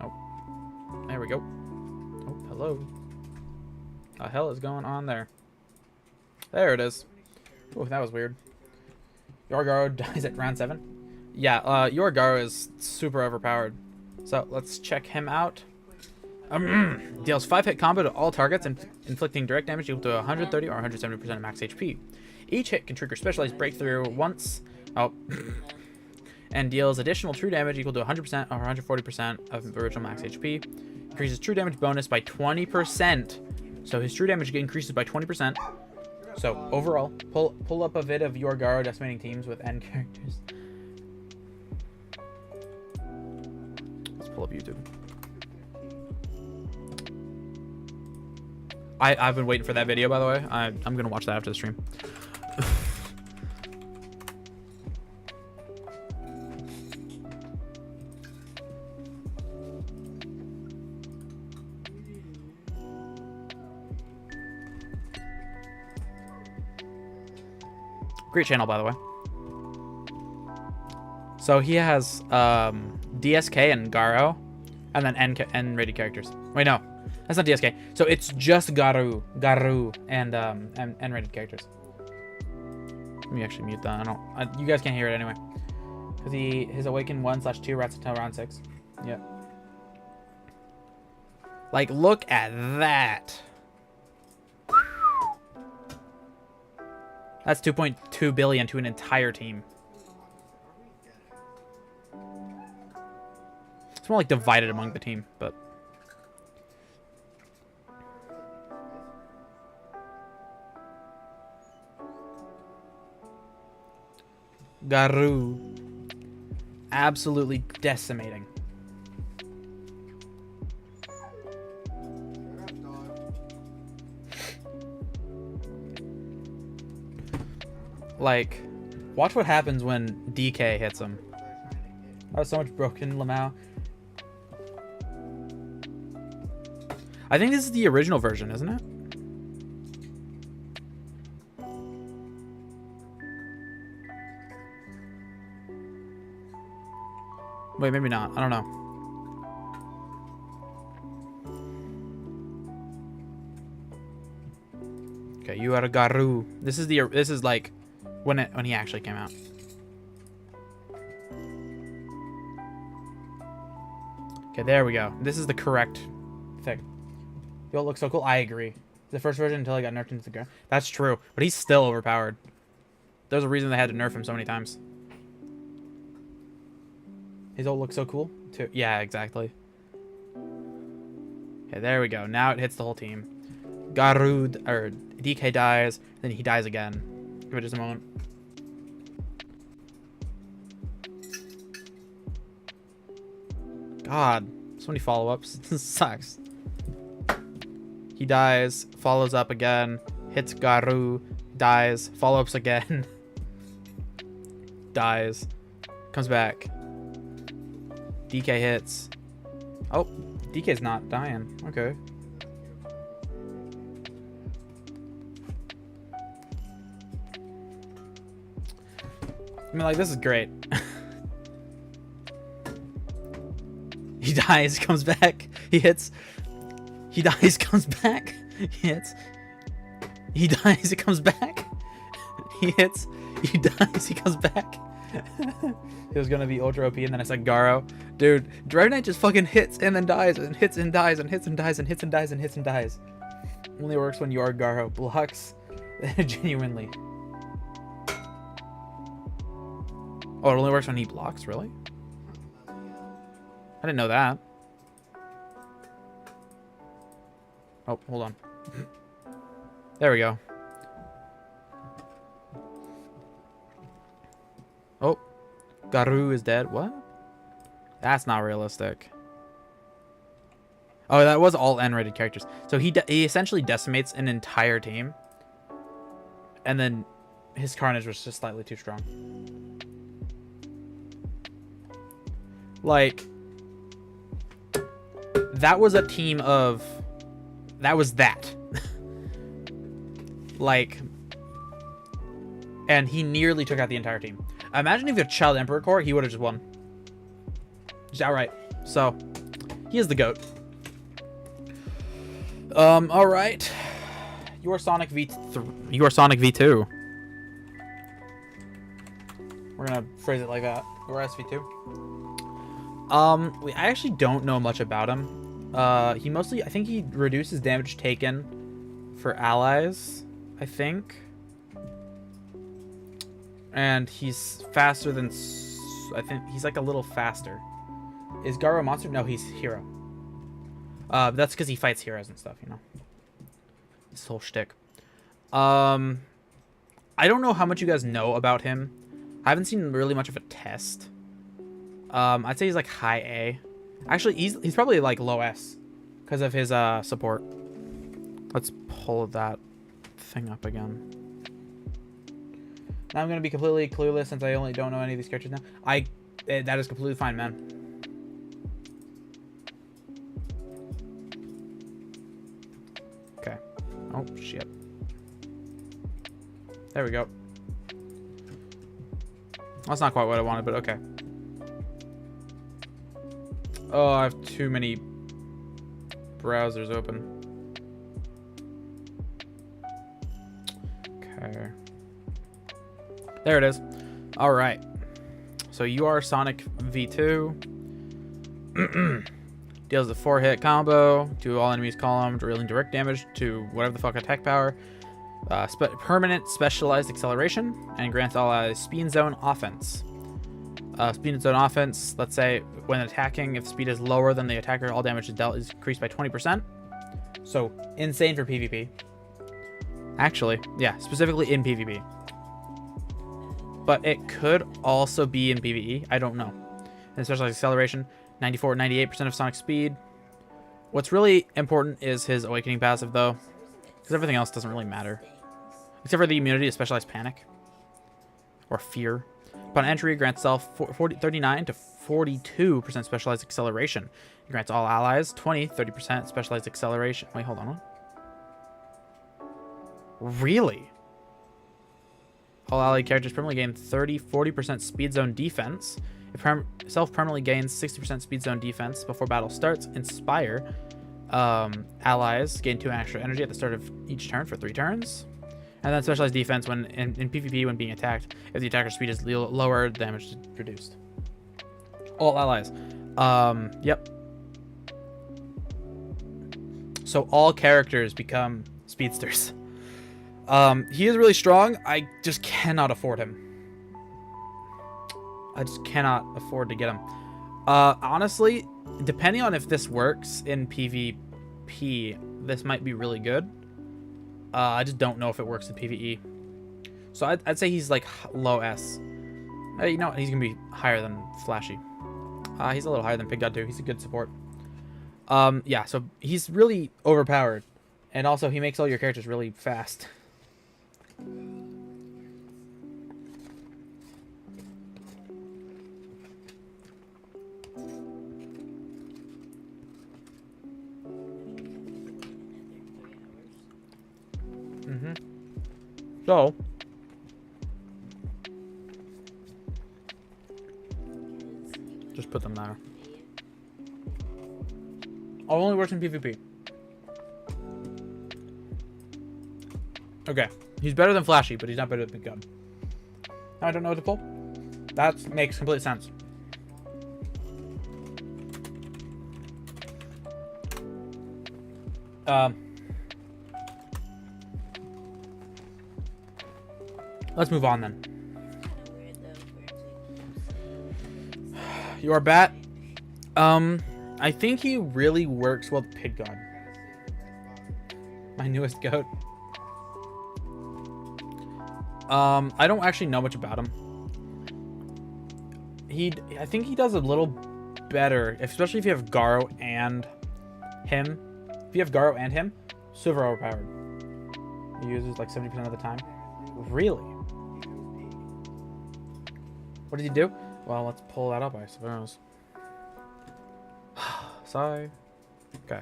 Oh, there we go. Oh, hello. The hell is going on there? There it is. Oh, that was weird. Your Garo dies at round 7. Yeah, your Garo is super overpowered. So let's check him out. Deals 5-hit combo to all targets, inflicting direct damage equal to 130 or 170% of max HP. Each hit can trigger specialized breakthrough once. Oh. And deals additional true damage equal to 100% or 140% of original max HP. Increases true damage bonus by 20%. So his true damage increases by 20%. So overall, pull up a vid of your Garo decimating teams with end characters. Let's pull up YouTube. I've been waiting for that video, by the way. I'm gonna watch that after the stream. Great channel, by the way. So he has DSK and Garo, and then N-rated characters. Wait, no, that's not DSK. So it's just Garu, and N-rated characters. Let me actually mute that. You guys can't hear it anyway. Cause his awakened 1/2 rats until round 6. Yep. Like, look at that. That's 2.2 billion to an entire team. It's more like divided among the team, but Garu absolutely decimating. Like, watch what happens when DK hits him. Oh, so much broken Lamau. I think this is the original version, isn't it? Wait, maybe not. I don't know. Okay, you are a Garu. This is like when he actually came out. Okay, there we go. This is the correct thing. Yo, it looks so cool. I agree. The first version until he got nerfed into the ground. That's true, but he's still overpowered. There's a reason they had to nerf him so many times. His ult looks so cool too. Yeah, exactly. Okay, there we go. Now it hits the whole team. Garud or DK dies, then he dies again. Give it just a moment. God, so many follow-ups. This sucks. He dies, follows up again, hits Garu, dies, follow-ups again, dies, comes back. DK hits. Oh, DK's not dying. Okay. I mean, like, this is great. He dies, comes back, he hits. He dies, comes back, he hits. He dies, he comes back. He hits. He dies, he comes back. It was gonna be Ultra OP, and then I said Garo. Dude, Dread Knight just fucking hits and then dies, and hits and dies, and hits and dies, and hits and dies, and hits and dies. Only works when you are Garo. Blocks. Genuinely. Oh, it only works when he blocks? Really? I didn't know that. Oh, hold on. There we go. Oh. Garu is dead. What? That's not realistic. Oh, that was all N-rated characters. So he essentially decimates an entire team. And then his Carnage was just slightly too strong. Like, that was a team of... That was that. Like... And he nearly took out the entire team. Imagine if he had Child Emperor Core, he would have just won. Just outright. So, he is the GOAT. Alright. You are Sonic V3. You are Sonic V2. We're gonna phrase it like that. You are SV2. I actually don't know much about him. He mostly, I think he reduces damage taken for allies, I think. And he's faster than... I think he's like a little faster. Is Garo a monster? No, he's hero. That's because he fights heroes and stuff, you know. This whole shtick. I don't know how much you guys know about him. I haven't seen really much of a test. I'd say he's like high A. Actually, he's probably like low S because of his support. Let's pull that thing up again. Now I'm gonna be completely clueless since I only don't know any of these characters now. That is completely fine, man. Okay. Oh shit. There we go. That's not quite what I wanted, but okay. Oh, I have too many browsers open. Okay. There it is. All right. So you are Sonic V2. Deals a 4-hit combo to all enemies column, dealing direct damage to whatever the fuck attack power. Permanent specialized acceleration, and grants all allies speed zone offense. Speed zone offense, let's say when attacking, if speed is lower than the attacker, all damage is dealt is increased by 20%. So insane for PvP. Actually, yeah, specifically in PvP. But it could also be in PvE. I don't know. And specialized acceleration, 98% of Sonic speed. What's really important is his awakening passive, though, because everything else doesn't really matter. Except for the immunity to specialized panic. Or fear. Upon entry, grants self 39 to 42% specialized acceleration. It grants all allies 30% specialized acceleration. Wait, hold on. Really? All ally characters permanently gain 40% speed zone defense. It self permanently gains 60% speed zone defense before battle starts. Inspire. Allies gain 2 extra energy at the start of each turn for 3 turns. And then specialized defense when in PvP when being attacked. If the attacker's speed is lower, damage is reduced. All allies. Yep. So all characters become speedsters. He is really strong. I just cannot afford him. I just cannot afford to get him. Honestly, depending on if this works in PvP, this might be really good. I just don't know if it works in PvE. So I'd say he's like low S. You know what? He's going to be higher than Flashy. He's a little higher than PimguOPM too. He's a good support. Yeah, so he's really overpowered. And also, he makes all your characters really fast. So, just put them there. Only works in PvP. Okay, he's better than Flashy, but he's not better than PimguOPM. I don't know what to pull. That makes complete sense. Let's move on then. You are Bat. I think he really works well with PimguOPM. My newest goat. I don't actually know much about him. I think he does a little better, especially if you have Garo and him. If you have Garo and him, super overpowered. He uses like 70% of the time. Really? What did he do? Well, let's pull that up, I suppose. Sorry. Okay.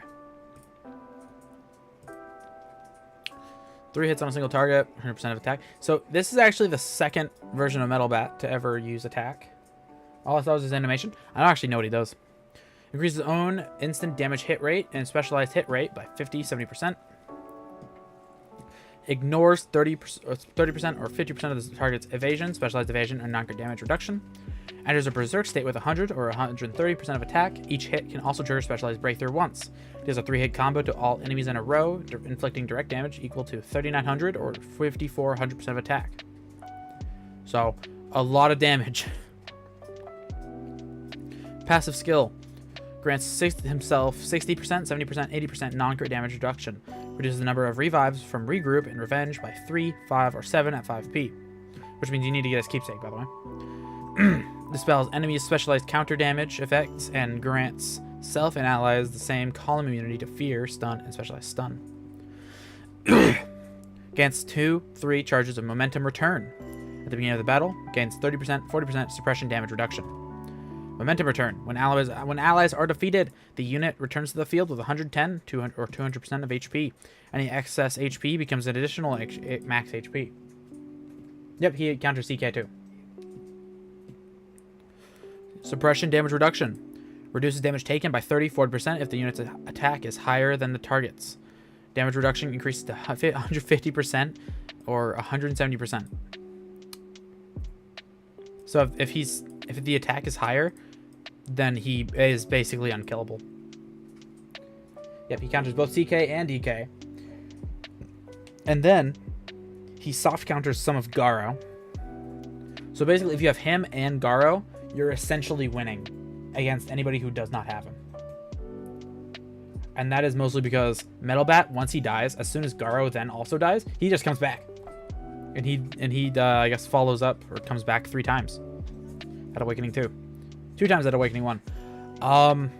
3 hits on a single target, 100% of attack. So this is actually the second version of Metal Bat to ever use attack. All I thought was his animation. I don't actually know what he does. Increases his own instant damage hit rate and specialized hit rate by 70%. Ignores 30% or 50% of the target's evasion, specialized evasion, and non-crit damage reduction. Enters a berserk state with 100 or 130% of attack. Each hit can also trigger specialized breakthrough once. Does a 3-hit combo to all enemies in a row, inflicting direct damage equal to 3,900 or 5,400% of attack. So, a lot of damage. Passive skill. Grants himself 60%, 70%, 80% non-crit damage reduction. Reduces the number of revives from regroup and revenge by 3, 5, or 7 at 5p. Which means you need to get his keepsake, by the way. Dispels enemies' specialized counter damage effects and grants self and allies the same column immunity to fear, stun, and specialized stun. Gains 2-3 charges of momentum return. At the beginning of the battle, gains 30%, 40% suppression damage reduction. Momentum return. When allies are defeated, the unit returns to the field with 110, 200, or 200% of HP. Any excess HP becomes an additional max HP. Yep, he counters CK too. Suppression damage reduction. Reduces damage taken by 40% if the unit's attack is higher than the target's. Damage reduction increases to 150% or 170%. So if the attack is higher, then he is basically unkillable. Yep, he counters both CK and DK. And then he soft counters some of Garo. So basically, if you have him and Garo, you're essentially winning against anybody who does not have him. And that is mostly because Metal Bat, once he dies, as soon as Garo then also dies, he just comes back. And he I guess follows up or comes back 3 times at Awakening 2. 2 times at Awakening 1.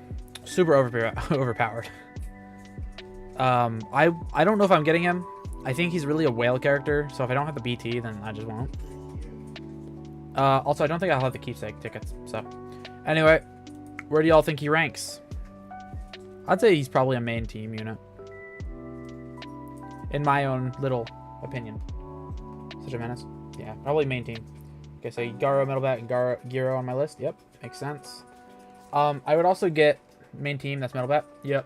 Super overpowered. I don't know if I'm getting him. I think he's really a whale character, so if I don't have the BT, then I just won't. Also, I don't think I'll have the keepsake tickets, so. Anyway, where do y'all think he ranks? I'd say he's probably a main team unit. In my own little opinion. Such a menace. Yeah, probably main team. Okay, so Garo, Metal Bat, and Giro on my list. Yep, makes sense. I would also get main team, that's Metal Bat. Yep.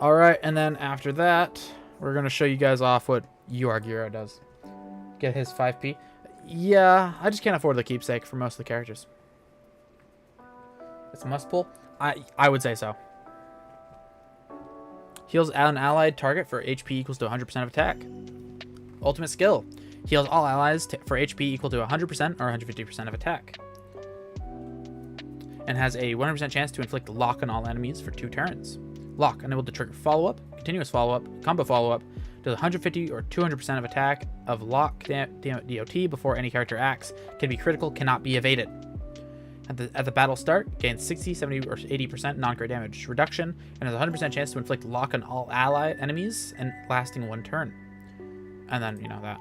Alright, and then after that, we're going to show you guys off what Giro does. Get his 5p. Yeah, I just can't afford the keepsake for most of the characters. It's a must pull? I would say so. Heals an allied target for HP equals to 100% of attack. Ultimate skill. Heals all allies for HP equal to 100% or 150% of attack. And has a 100% chance to inflict lock on all enemies for 2 turns. Lock, unable to trigger follow-up, continuous follow-up, combo follow-up, does 150 or 200% of attack of lock DOT before any character acts, can be critical, cannot be evaded. At the battle start, gains 60, 70, or 80% non-crit damage reduction, and has a 100% chance to inflict lock on all ally enemies and lasting 1 turn. And then, you know that.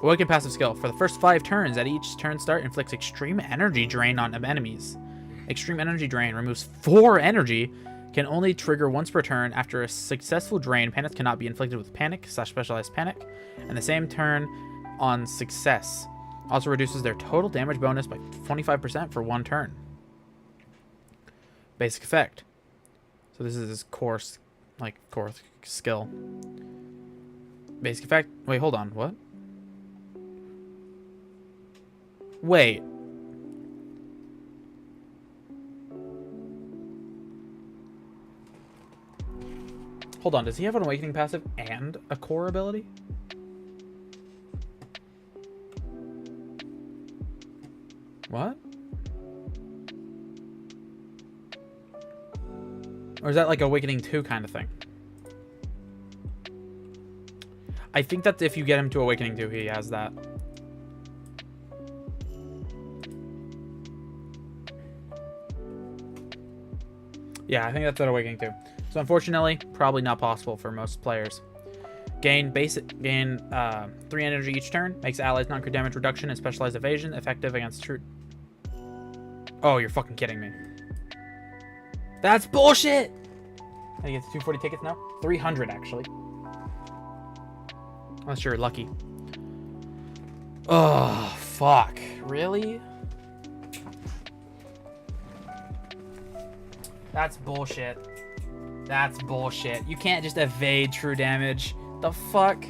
Awaken passive skill. For the first 5 turns at each turn start, inflicts extreme energy drain on enemies. Extreme energy drain removes 4 energy, can only trigger once per turn. After a successful drain, panic cannot be inflicted with panic / specialized panic, and the same turn on success. Also reduces their total damage bonus by 25% for 1 turn. Basic effect. So this is his core skill. Basic effect. Wait, hold on. What? Wait. Hold on. Does he have an awakening passive and a core ability? What? Or is that like Awakening 2 kind of thing? I think that if you get him to Awakening 2, he has that. Yeah, I think that's at Awakening 2. So unfortunately, probably not possible for most players. Gain 3 energy each turn. Makes allies non-crit damage reduction and specialized evasion effective against true. Oh, you're fucking kidding me. That's bullshit! I think it's 240 tickets now? 300 actually. Unless you're lucky. Oh, fuck. Really? That's bullshit. That's bullshit. You can't just evade true damage. The fuck?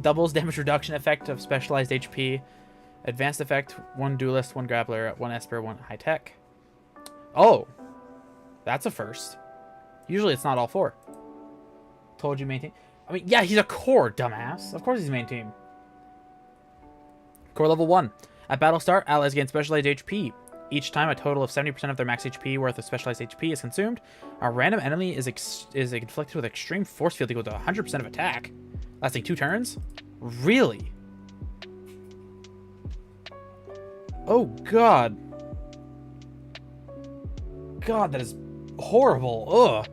Doubles damage reduction effect of specialized HP. Advanced effect, 1 duelist, 1 grappler, 1 esper, 1 high tech. Oh. That's a first. Usually it's not all 4. Told you main team. I mean, yeah, he's a core, dumbass. Of course he's main team. Core level 1. At battle start, allies gain specialized HP. Each time a total of 70% of their max HP worth of specialized HP is consumed, a random enemy is inflicted with extreme force field equal to 100% of attack, lasting 2 turns? Really? Oh, God. God, that is horrible. Ugh.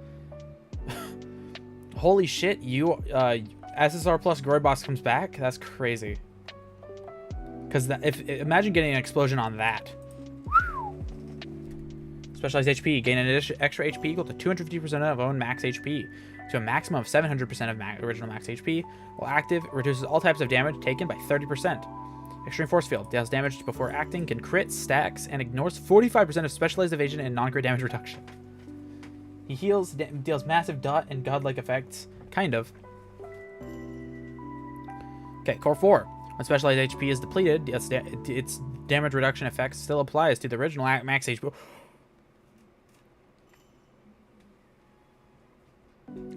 Holy shit, SSR plus Groybox comes back? That's crazy. Because imagine getting an explosion on that. Specialized HP. Gain an extra HP equal to 250% of own max HP to a maximum of 700% of original max HP. While active, reduces all types of damage taken by 30%. Extreme Force Field. Deals damage before acting, can crit, stacks, and ignores 45% of specialized evasion and non-crit damage reduction. He heals, deals massive dot and godlike effects. Kind of. Okay, Core 4. When specialized HP is depleted, its damage reduction effect still applies to the original max HP.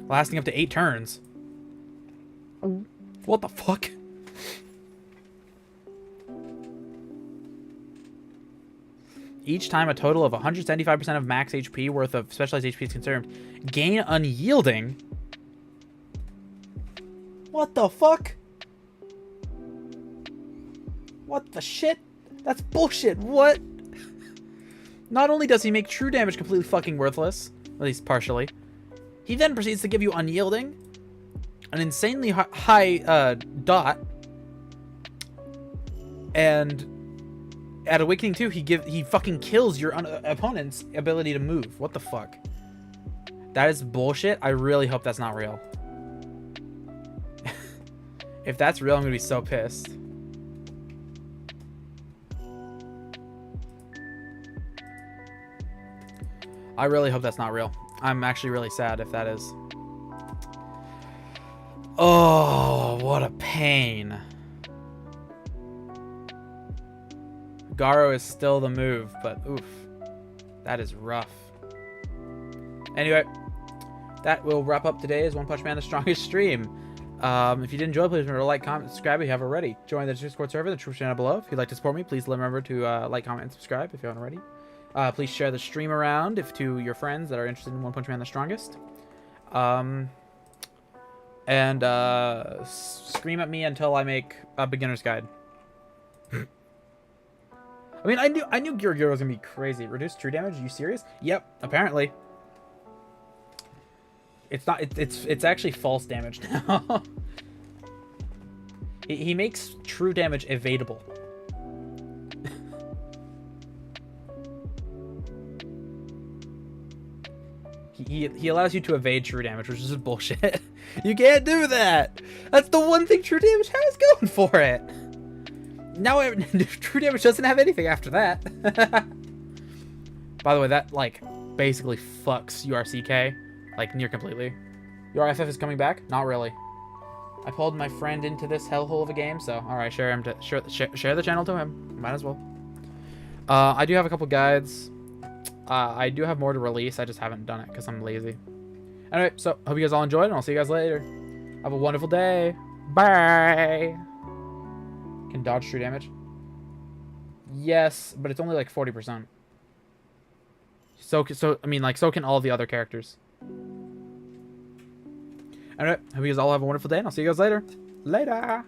Lasting up to 8 turns. What the fuck? Each time a total of 175% of max HP worth of specialized HP is consumed, gain unyielding. What the fuck? What the shit? That's bullshit. What? Not only does he make true damage completely fucking worthless, at least partially, he then proceeds to give you unyielding, an insanely high dot, and at Awakening 2, he fucking kills your opponent's ability to move. What the fuck? That is bullshit. I really hope that's not real. If that's real, I'm gonna be so pissed. I really hope that's not real. I'm actually really sad if that is. Oh, what a pain. Garo is still the move, but oof. That is rough. Anyway, that will wrap up today's One Punch Man the Strongest stream. If you did enjoy, please remember to like, comment, subscribe if you haven't already. Join the Discord server, the Twitch channel below. If you'd like to support me, please remember to like, comment, and subscribe if you haven't already. Please share the stream around to your friends that are interested in One Punch Man the Strongest. And scream at me until I make a beginner's guide. I mean, I knew Gyro was gonna be crazy. Reduce true damage? Are you serious? Yep, apparently. It's not. It's actually false damage now. He makes true damage evadable. He allows you to evade true damage, which is bullshit. You can't do that. That's the one thing true damage has going for it. Now true damage doesn't have anything after that. By the way, that like basically fucks URCK like near completely. URFF is coming back? Not really. I pulled my friend into this hellhole of a game, so all right, share the channel to him. Might as well. I do have a couple guides. I do have more to release. I just haven't done it because I'm lazy. Anyway, so hope you guys all enjoyed, and I'll see you guys later. Have a wonderful day. Bye. Can dodge true damage? Yes, but it's only like 40%. So I mean, like, so can all the other characters. Anyway, hope you guys all have a wonderful day, and I'll see you guys later. Later.